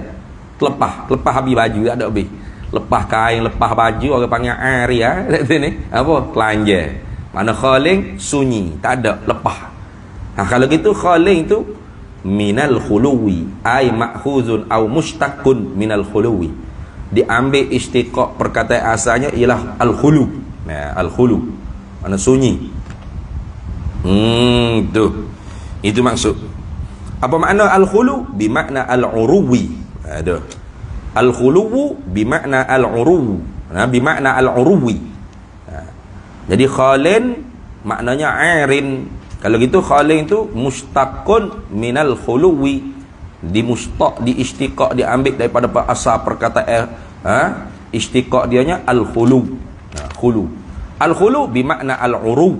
Lepas habis baju, tak ada habis. Lepas kain, lepas baju, orang panggil aria. Sini apa? Telanjang. Makna khaling, sunyi, tak ada, lepas. Kalau gitu khaling tu minal khuluwi, ay ma'khuzun au mushtaqun minal khuluwi. Diambil istiqaq, perkataan asalnya ialah al-khulu. Al-khulu makna sunyi. Itu maksud. Apa makna al-khulu? Bimakna al-uruwi. Al-khulu bimakna al-uruwi. Bimakna al-uruwi. Jadi khalin maknanya airin. Kalau gitu khalin tu mustaqun minal khuluwi, di istiqaq, diambil daripada asal perkataan istiqaq dianya al-khulu. Khulu. Al-khulu bimakna al-uru.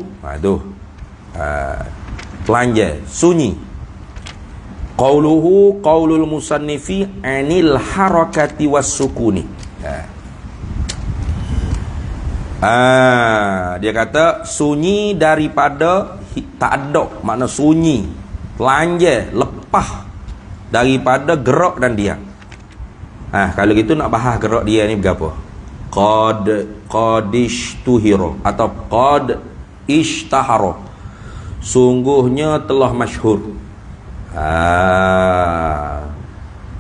Telanjang, sunyi. Qauluhu qaulul musannifi anil harakati was sukuni. Dia kata sunyi daripada tak ada, makna sunyi, telanjang, lepas daripada gerak dan diam. Kalau gitu nak bahas gerak dia ni berapa? Qadishtuhira atau qad ishtahara, sungguhnya telah masyhur.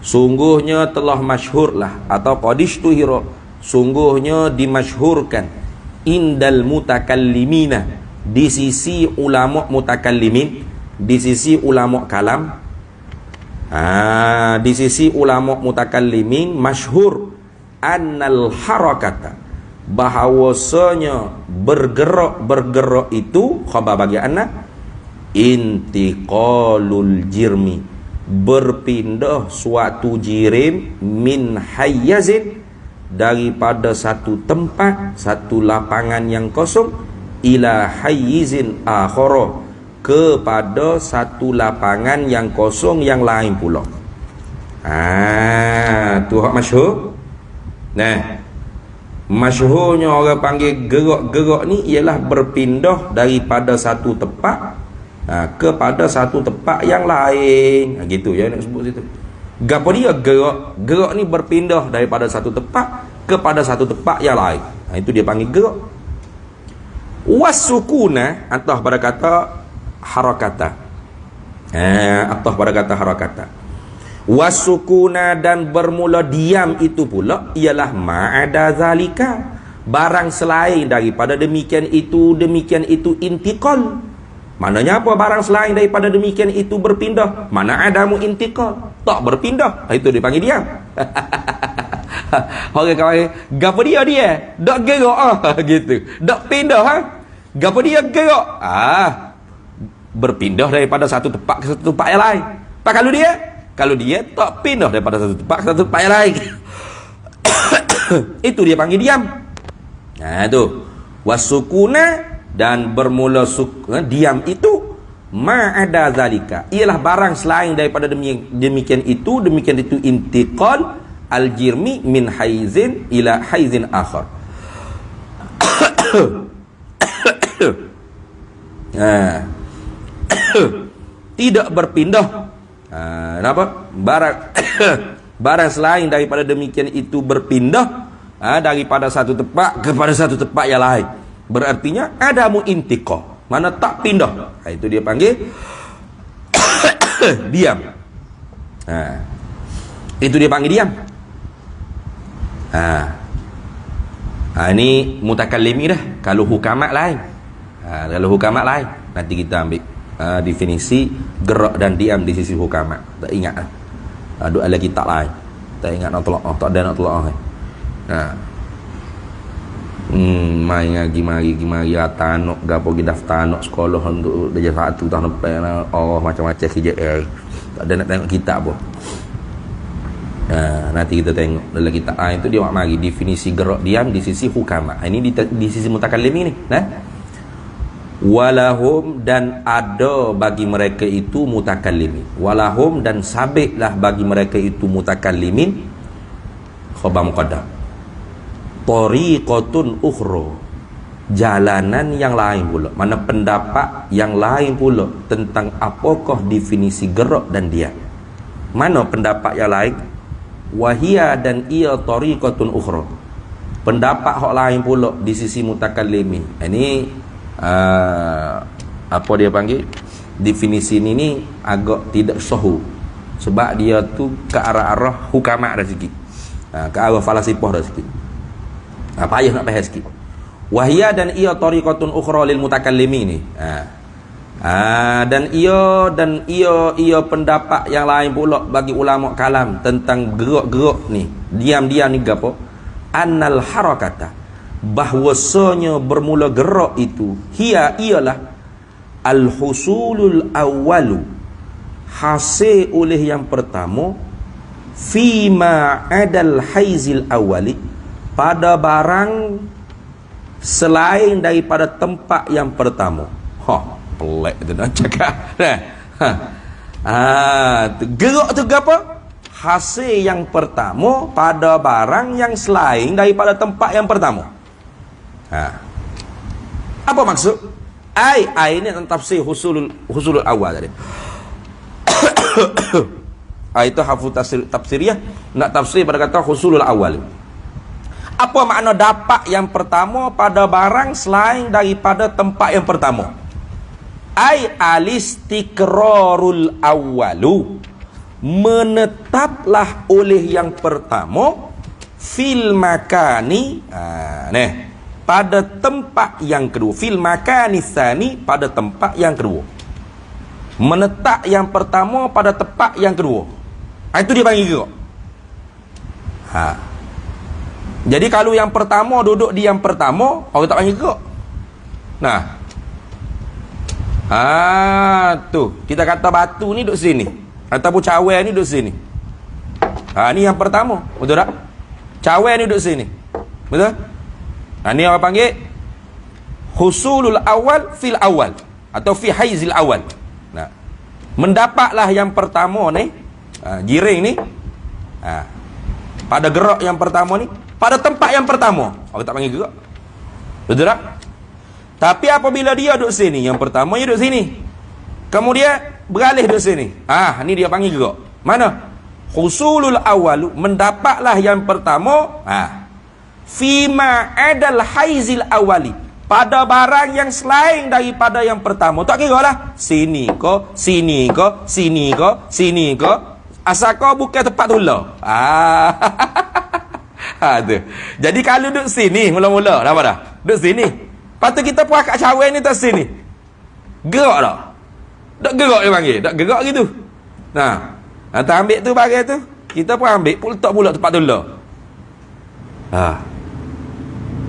Sungguhnya telah masyhurlah, atau qadishtuhira, sungguhnya dimasyhurkan. indal mutakallimina, di sisi ulama mutakallimin, di sisi ulama kalam. Di sisi ulama mutakallimin masyhur annal harakata, bahawasanya bergerak itu khabar bagi anna intiqalul jirmi, berpindah suatu jirim min hayyazin, daripada satu tempat, satu lapangan yang kosong, ila hayyizin akhara, kepada satu lapangan yang kosong yang lain pula. Tu hak masyhur. Nah, masyhurnya orang panggil gerak-gerak ni ialah berpindah daripada satu tempat kepada satu tempat yang lain. Gitu ya nak sebut situ. Gapo dia gerak? Gerak ni berpindah daripada satu tempat kepada satu tempat yang lain. Itu dia panggil gerak. Wasukuna, atah pada kata harakata. Atah pada kata harakata. Wasukuna, dan bermula diam itu pula ialah ma'ada zalika, barang selain daripada demikian itu intiqal. Maknanya apa? Barang selain daripada demikian itu berpindah. Mana adamu intiqal, tak berpindah, itu dipanggil diam. Orang kawan, gapo dia dak gerak gitu, dak pindah gapo dia gerak berpindah daripada satu tempat ke satu tempat yang lain. Kalau dia tak pindah daripada satu tempat ke satu tempat yang lain, itu dia panggil diam. Tu wasukuna, dan bermula diam itu ma'ada zalika, ialah barang selain daripada demikian itu intiqal al-jirmi min haizin ila haizin akhar. Tidak berpindah. Kenapa? Barang selain daripada demikian itu berpindah daripada satu tempat kepada satu tempat yang lain. Berartinya adamu intiqal, mana tak pindah. Itu dia panggil diam. Itu dia panggil diam. Ini mutakallimi dah. Kalau hukamat lain. Kalau hukamat lain, nanti kita ambil definisi gerak dan diam di sisi hukamat. Tak ingat ada lagi tak lain. Tak ingat nak tolak, tak ada nak tolak. Mai ngaji mari tanok gapo gi daftar tanok sekolah untuk darjah 1 tahun depan macam-macam KJL. Tak ada nak tengok kitab pun. Nanti kita tengok dalam kitab itu dia mari definisi gerak diam di sisi hukama. Ini di sisi mutakallim ni, walahum, dan ada bagi mereka itu mutakallimi. Walahum, dan sabitlah bagi mereka itu mutakallimin, khabar muqaddam, tariqatun ukhra, jalanan yang lain pula, mana pendapat yang lain pula tentang apakah definisi gerak dan diam. Mana pendapat yang lain? Wahia, dan ia tariqatun ukhra, pendapat hak lain pula di sisi mutakallimin. Ini apa dia panggil, definisi ini agak tidak sahih, sebab dia tu ke arah hukamat dah sikit, ke arah falasifah dah sikit. Payah nak bahas sikit. Wahia, dan ia tariqatun ukhra lil mutakallimin ni. Dan ia pendapat yang lain pula bagi ulama kalam tentang gerak-gerak ni, diam-diam ni gapo? Annal harakata, bahwasanya bermula gerak itu, ialah al-husulul awwalu, hasil oleh yang pertama, fima adal haizil awwali, pada barang selain daripada tempat yang pertama. Pelik tu nak cakap. Gerak tu apa? Hasil yang pertama pada barang yang selain daripada tempat yang pertama. Apa maksud? Ini tentang tafsir husulul awal tadi. Itu hafuz tafsiriyah, nak tafsir pada kata husulul awal. Apa makna dapat yang pertama pada barang selain daripada tempat yang pertama? Alistiqrarul awwalu, menetaplah oleh yang pertama, fil makani, pada tempat yang kedua. Fil makanisani, pada tempat yang kedua. Menetap yang pertama pada tempat yang kedua. Itu dia panggil gerak. Jadi kalau yang pertama duduk di yang pertama, orang tak panggil gerak. Nah, tu kita kata batu ni duduk sini, ataupun cawan ni duduk sini. Ni yang pertama, betul tak? Cawan ni duduk sini, betul? Ni orang panggil husulul awal fil awal, atau fi haizil awal. Nah, mendapatlah yang pertama ni, jiring ni, pada gerak yang pertama ni, pada tempat yang pertama. Orang tak panggil gerak, betul tak? Tapi apabila dia duduk sini, yang pertama dia duduk sini, kemudian beralih duduk sini, ni dia panggil gerak. Mana? Husulul awalu, mendapatlah yang pertama, fima adal haizil awali, pada barang yang selain daripada yang pertama. Tak kira lah sini ke, sini ke, sini ke, sini ke, asal kau bukan tempat tu lah. Tu. Jadi kalau duduk sini mula-mula dah apa dah? Duduk sini. Lepas tu kita puas kat cawan ni atas sini. Gerak dah. Tak gerak dia panggil, tak gerak gitu. Nah, tak ambil tu bagai tu, kita pun ambil pun letak pula tempat tu lah.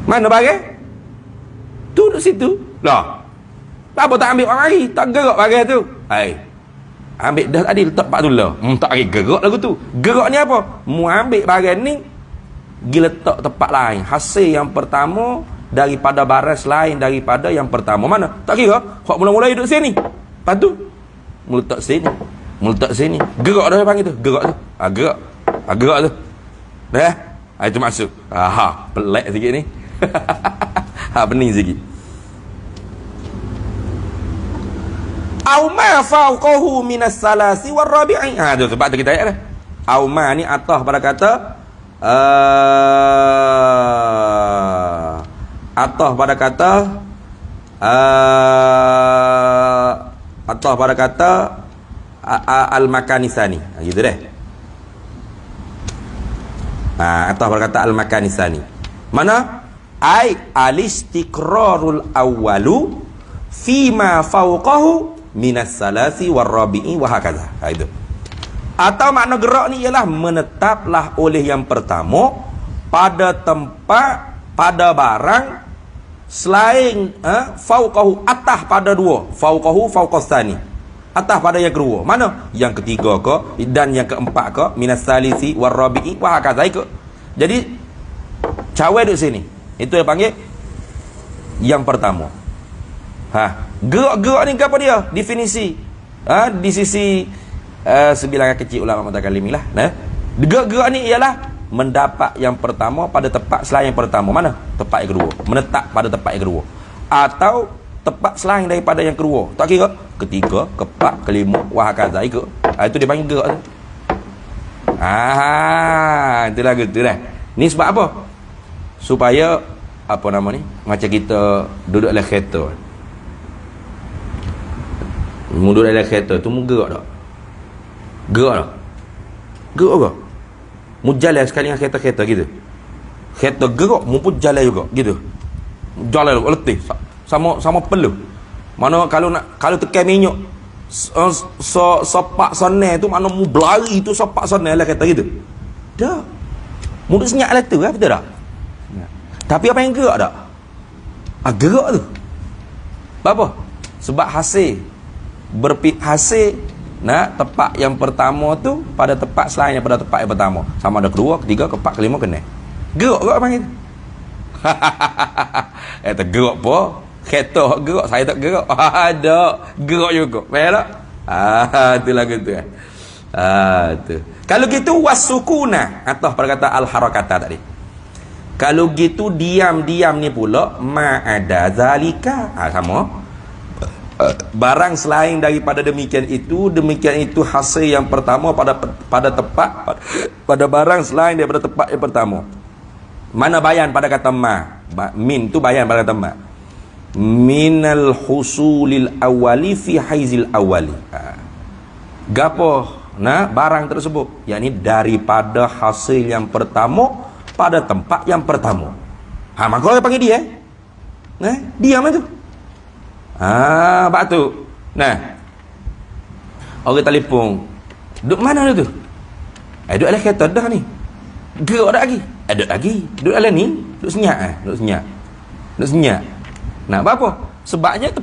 Mana bagai? Tu duduk situ. Lah. Apa tak ambil orang lagi? Tak gerak bagai tu. Ambil dah tadi letak tempat tu lah. Tak lagi gerak lagu tu. Gerak ni apa? Mu ambil bagai ni, pergi letak tempat lain. Hasil yang pertama daripada baras lain daripada yang pertama. Mana? Tak kira. Hak mula-mula duduk sini. Lepas tu meletak sini, meletak sini. Gerak dah panggil tu. Gerak tu. Gerak. Gerak tu. Dah. Itu masuk. Pelik sikit ni. Pening sikit. Au ma fawqahu minas salasi war rabi'i. Tu sebab tu kita ayat dah. Au ma ni atas pada kata atas pada kata al-makanisani. Gitu deh. Atas pada kata al-makanisani. Mana? Ai al-istiqrarul awwalu fima fawqahu minas salasi war rabi'i wa hakaza. Itu. Atau makna gerak ni ialah menetaplah oleh yang pertama pada tempat, pada barang selain fauqahu, atas pada dua, fauqahu fauqastani, atas pada yang kedua. Mana? Yang ketiga ke dan yang keempat ke, minas salisi war rabi'i wa hakaza ke. Jadi cawan duduk sini. Itu yang panggil yang pertama. Gerak-gerak ni apa dia? Definisi. Di sisi sebilangan kecil ulama mutakallimin lah. Gerak-gerak ni ialah mendapat yang pertama pada tempat selain yang pertama. Mana? Tempat yang kedua. Menetap pada tempat yang kedua. Atau tempat selain daripada yang kedua. Tak kira ketiga, keempat, kelima, wahakaza ikut. Itu dia panggil gerak tu. Itulah gitu dah. Ni sebab apa? Supaya apa nama ni? Macam kita duduk dalam kereta. Duduk dalam kereta tu mu gerak tak? Gerak tak? Gerak ke? Mu jalan sekali dengan kereta-kereta gitu. Kereta gerak, mu pun jalan juga gitu. Jalan letih. Sama perlu. Mana kalau tekan minyak sepak sana tu, mana mu berlari tu sepak sana lah kereta gitu. Dah. Mu duduk senyap lah tu, betul tak? Tapi apa yang gerak tak? Gerak tu. Apa? Sebab hasil tepat yang pertama tu pada tepat selain daripada tepat yang pertama. Sama ada kedua, ketiga, keempat, kelima, keenam. Gerak panggil. Gerak apa? Kereta gerak, saya tak gerak. Ada gerak juga. Faham tak? Itulah gitu kan. Tu. Kalau gitu wasukuna, atas pada kata al-harakata tadi. Kalau gitu diam-diam ni pula ma'ada zalika. Sama. Barang selain daripada demikian itu hasil yang pertama pada tepat pada barang selain daripada tepat yang pertama. Mana bayan pada kata min tu bayan pada kata minal husulil awali fi haizil awali. Gapo barang tersebut, yakni daripada hasil yang pertama pada tempat yang pertama. Maka orang panggil dia Diam tu. Bak tu. Nah, orang telefon, duduk mana tu? Duduk dalam kereta dah ni. Gerak dah lagi. Duduk lagi. Duduk dalam ni, duduk senyap. Duduk senyap. Nak apa? Sebabnya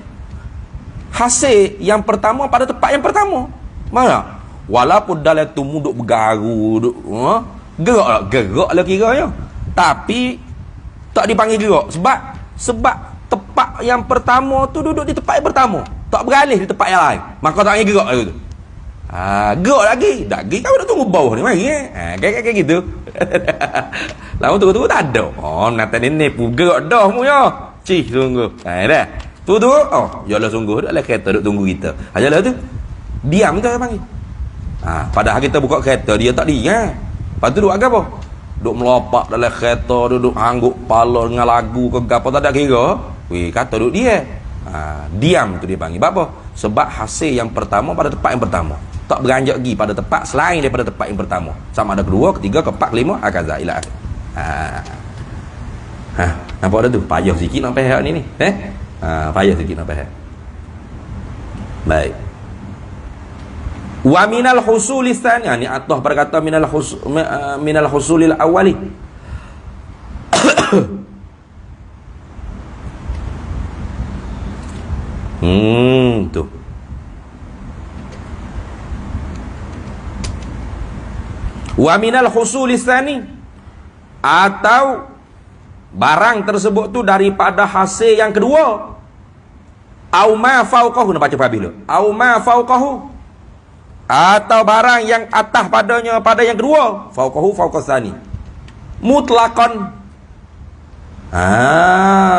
hasil yang pertama pada tempat yang pertama. Mana? Walaupun dalam tu duduk bergaru, duduk gerak lah kiranya. Tapi tak dipanggil gerak sebab tempat yang pertama tu duduk di tempat yang pertama, tak beralih di tempat yang lain, maka tak panggil gerak lagi tu. Gerak lagi kau nak tunggu bawah ni mari kayak gitu. Lama tunggu tak ada. Nak ni pun gerak dah punya. Sungguh. Dah. Tunggu. Yalah sungguh dah kereta duk tunggu kita. Ajalah tu. Diam kita panggil. Padahal kita buka kereta dia tak diam. Lepas tu duk agak apa? Duk melopak dalam kereta, duduk angguk pala dengan lagu ke apa tak ada kira. Kata duk dia. Diam tu dia panggil. Apa? Sebab hasil yang pertama pada tempat yang pertama. Tak beranjak lagi pada tempat selain daripada tempat yang pertama. Sama ada kedua, ketiga, keempat, kelima, akaza ila akhir. Nampak dah tu? Payah sikit nak faham ni. Payah sikit nak faham. Baik. Wa minal husulis tsani, ni atah perkata minal husulil awali. Tu. Wa minal husulis tsani, atau barang tersebut tu daripada hasil yang kedua. Au ma fauqahu, nak baca habis dulu. Au ma fauqahu, atau barang yang atas padanya pada yang kedua. Fauqahu fauqas tsani. Mutlaqan.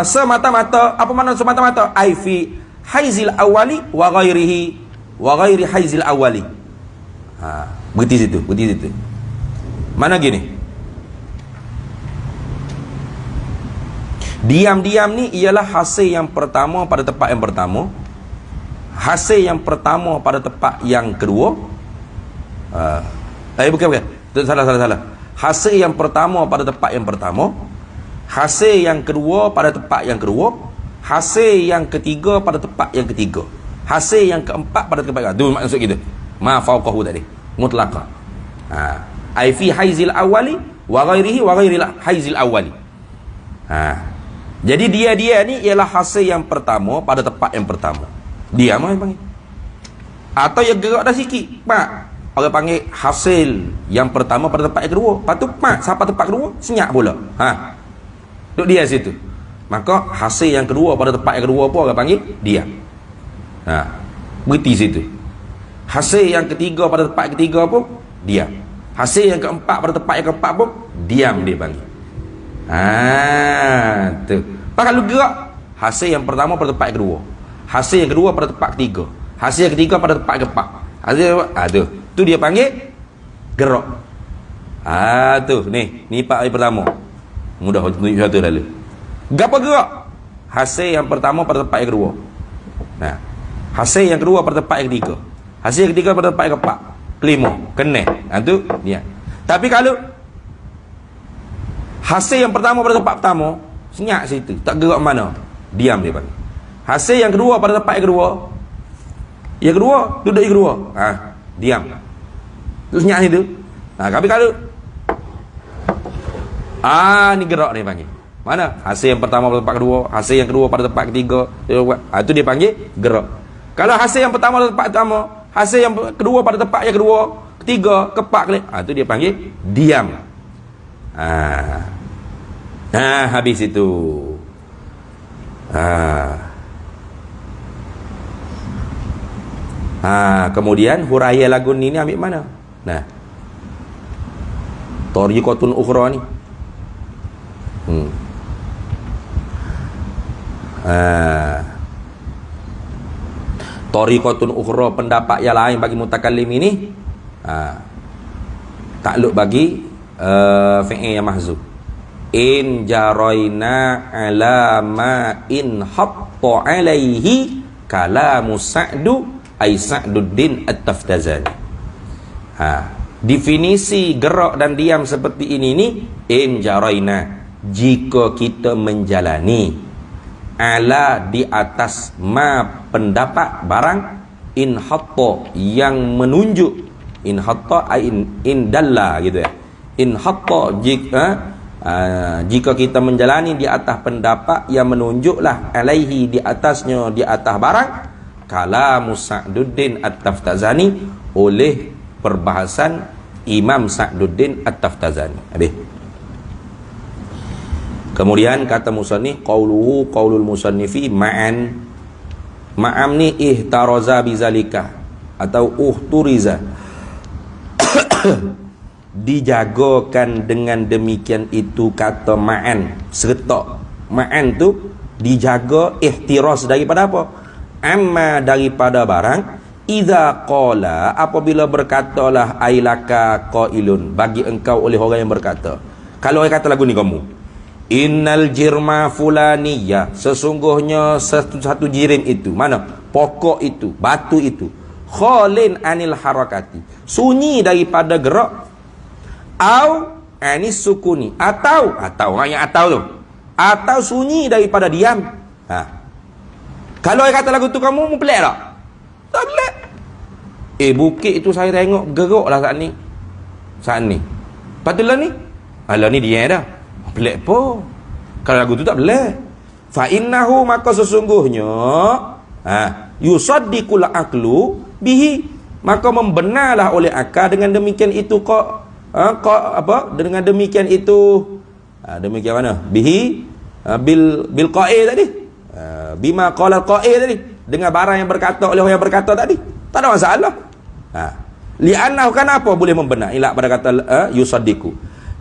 Semata-mata. Apa makna semata-mata? Ai fi haizil awali wa ghairi haizil awali. Berhenti situ. Mana gini? Diam-diam ni ialah hasil yang pertama pada tempat yang pertama. Hasil yang pertama pada tempat yang kedua. Bukan. Salah. Hasil yang pertama pada tempat yang pertama. Hasil yang kedua pada tempat yang kedua. Hasil yang ketiga pada tempat yang ketiga. Hasil yang keempat pada tempat yang kedua. Itu maksud kita. Ma fauqahu tadi. Mutlaqah. Ai fi haizil awali wa ghairi haizil awali. Jadi dia ni ialah hasil yang pertama pada tempat yang pertama. Dia mana panggil? Atau yang gerak dah sikit, pak. Orang panggil hasil yang pertama pada tempat yang kedua. Lepas tu pak, sampai tempat kedua senyap pula. Duduk dia situ. Maka hasil yang kedua pada tempat yang kedua pun orang panggil diam. Berhenti situ. Hasil yang ketiga pada tempat yang ketiga pun diam. Hasil yang keempat pada tempat yang keempat pun diam dia panggil. Tu. Kalau gerak, hasil yang pertama pada tempat yang kedua. Hasil yang kedua pada tempat ketiga. Hasil yang ketiga pada tempat keempat. Hasil tu dia panggil gerak. Tu ni part yang pertama. Mudah tunjuk satu lalu. Gapo gerak? Hasil yang pertama pada tempat yang kedua. Hasil yang kedua pada tempat yang ketiga. Hasil yang ketiga pada tempat yang keempat. Kelima, kena. Tu dia. Tapi kalau hasil yang pertama pada tempat pertama, senyap situ, tak gerak mana, diam dia panggil. Hasil yang kedua pada tempat yang kedua, duduk yang kedua, diam. Tu senyap situ. Tapi kalau ni gerak dia panggil. Mana? Hasil yang pertama pada tempat kedua, hasil yang kedua pada tempat ketiga, itu dia panggil gerak. Kalau hasil yang pertama pada tempat pertama, hasil yang kedua pada tempat yang kedua, ketiga, keempat kali, itu dia panggil diam. Habis itu. Kemudian huraian lagu ni ambil mana? Tariqatun ukhra ni. Tariqatun ukhra, pendapat yang lain bagi mutakallim ini takluk bagi fi'il yang mahzuf. In jaraina ala ma in hatta alaihi kalamu Sa'du ay Sa'duddin At-Taftazani. Definisi gerak dan diam seperti ini ni, in jaraina, jika kita menjalani. ala di atas ma pendapat barang in hatta yang menunjuk, in hatta in dalla gitu ya, in hatta jika kita menjalani di atas pendapat yang menunjuklah alaihi di atasnya, di atas barang kalamu Sa'duddin At-Taftazani, oleh perbahasan Imam Sa'duddin At-Taftazani. Habis. Kemudian kata musannif, qauluhu qaulul musannifi ma'an. Ma'am ni ihtaraza bizalika atau uhturiza. Dijagakan dengan demikian itu kata ma'an, serta ma'an tu dijaga ihtiras daripada apa? Amma daripada barang idza qala apabila berkatalah ailaka qailun bagi engkau oleh orang yang berkata. Kalau orang kata lagu ni kamu, innal jirma fulaniyah, sesungguhnya satu jirim itu, mana pokok itu, batu itu, khalin anil harakati, sunyi daripada gerak, au anis sukuni, atau orang yang atau sunyi daripada diam. Kalau dia kata lagu tu kamu pelik tak? Tak pelik. Bukit itu saya tengok gerak lah saat ni patutlah ni, alah ni dia dah pelik po. Kalau lagu tu tak pelik. Fa innahu, maka sesungguhnya yusaddiqul aqlu bihi, maka membenarlah oleh akal dengan demikian itu dengan demikian itu demikian mana bihi bil qa'i tadi, bima qala qa'i tadi, dengan barang yang berkata oleh orang yang berkata tadi, tak ada masalah. Li'annahu, kenapa boleh membenar ila pada kata yusaddiqu,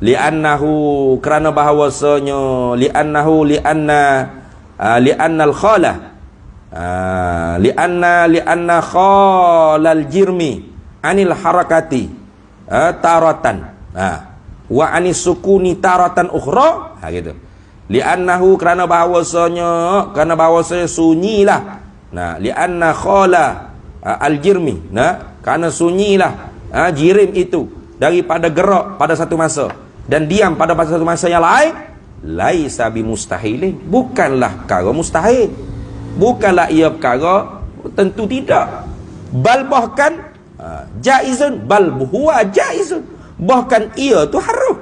li'annahu, kerana bahawasanya li'annal khala li'anna khalal jirmi anil harakati taratan wa anis sukuni taratan ukhra, gitu. Li'annahu, kerana bahawasanya sunyilah, li'anna khala al-jirmi, kerana sunyilah jirim itu daripada gerak pada satu masa dan diam pada satu masa yang lain, laisa bimustahilin, bukanlah perkara mustahil, bukanlah ia perkara tentu tidak, bal bahkan jaizun, bal huwa jaizun, bahkan ia tu haram.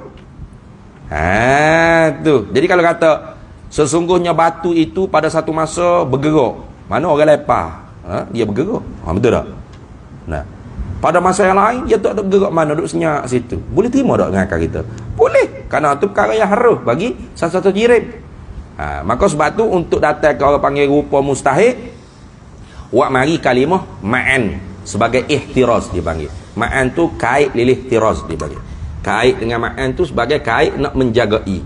Tu. Jadi kalau kata sesungguhnya batu itu pada satu masa bergerak, mana orang lepah, dia bergerak. Betul tak? Pada masa yang lain dia tak ada bergerak, mana duduk senyap situ. Boleh terima tak dengan akal kita? Boleh. Kerana itu perkara yang haram bagi satu-satu jirim. Maka sebab tu untuk datang ke orang panggil rupa mustahil, wak mari kalimah ma'an sebagai ihtiraz dipanggil. Ma'an tu kait lil ihtiraz dipanggil. Kait dengan ma'an tu sebagai kait nak menjagai.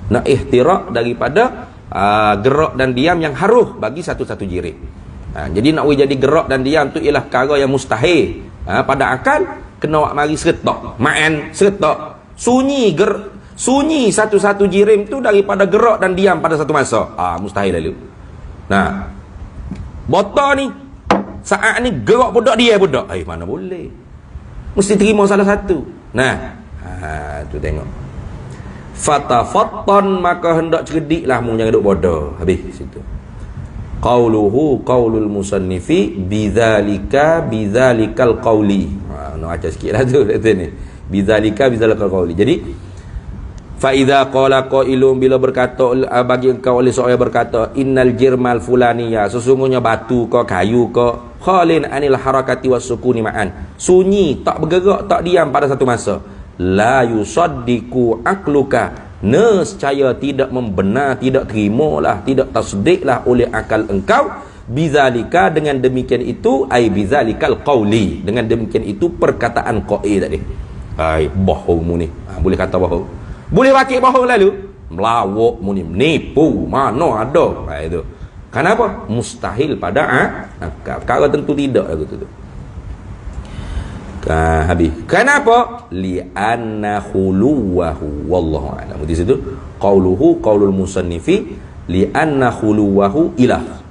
Nak ihtiraz daripada gerak dan diam yang haruh bagi satu-satu jirim. Jadi nak jadi gerak dan diam tu ialah perkara yang mustahil. Pada akal kena wak mari seretak. Ma'an seretak. Sunyi satu-satu jirim tu daripada gerak dan diam pada satu masa. Mustahil lalu. Botol ni saat ni gerak budak dia budak. Mana boleh. Mesti terima salah satu. Tu tengok. Fatafattan, maka hendak cerdiklah mu jangan duk bodoh. Habis situ. Qauluhu qaulul musannifi bidzalikal qauli. Nak baca sikitlah tu ni. Bidzalikal qauli. Jadi fa idza qala qailun, bila berkata bagi engkau oleh seorang yang berkata, innal jirmal fulaniya, sesungguhnya batu ke kayu ke, khalin anil harakati was sukuni ma'an, sunyi, tak bergerak, tak diam pada satu masa, la yusaddiqu aqluka, nescaya tidak membenar, tidak terimalah, tidak tasdiklah oleh akal engkau, bizalika, dengan demikian itu, ai bizalikal qauli, dengan demikian itu perkataan qa'i tadi. Bohong mu ni. Boleh kata bohong, boleh pakai bohong lalu, melawak mu ni, menipu, mana ada. Itu kenapa? Mustahil pada perkara tentu tidak lagu tu. Habis. Kenapa? Li'anna khuluwahu wallahu a'lam. Di situ qauluhu qaulul musannifi li'anna khuluwahu ilah.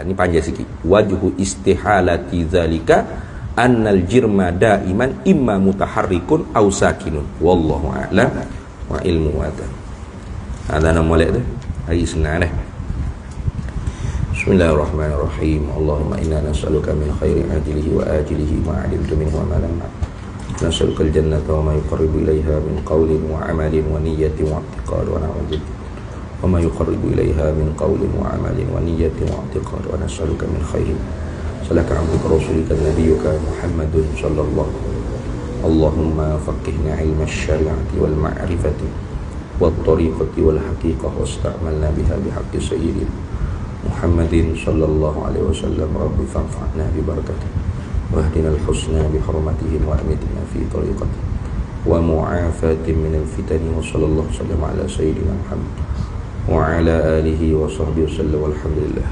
Ini panjang sikit. Wajhu istihalati zalika annal jirma daiman imma mutaharrikun aw sakinun wallahu a'lam wa ilmu wa ta. Ada nama molek tu. Hari Senin dah. Bismillahirrahmanirrahim. Allahumma inna nas'aluka min khairi ajilihi wa ajilihi ma 'alimtu minhu wa ma lam na'lam. Nas'aluka al-jannata wa ma yuqarribu ilaiha min qawlin wa 'amalin wa niyyatin wa i'tiqad wa na'udzu wa ma yuqarribu ilaiha min qawlin wa 'amalin wa niyyatin wa i'tiqad wa nas'aluka min khairin salaka 'abduka rasulika nabiyyuka Muhammadun sallallahu. Allahumma faqihna 'ilma asy-syari'ati wal ma'rifati wat tariqati wal haqiqah wasta'malna biha bihaqqi sayyidina Muhammadin sallallahu alaihi wasallam. Rabbi fanfa'na bi barakatihi wahdina al-husna bi hurmatihi wa amitna fi tariqatihi wa mu'afatin min al-fitani wa sallallahu sallam ala sayyidina Muhammad wa ala alihi wa sahbihi wasallam walhamdulillah.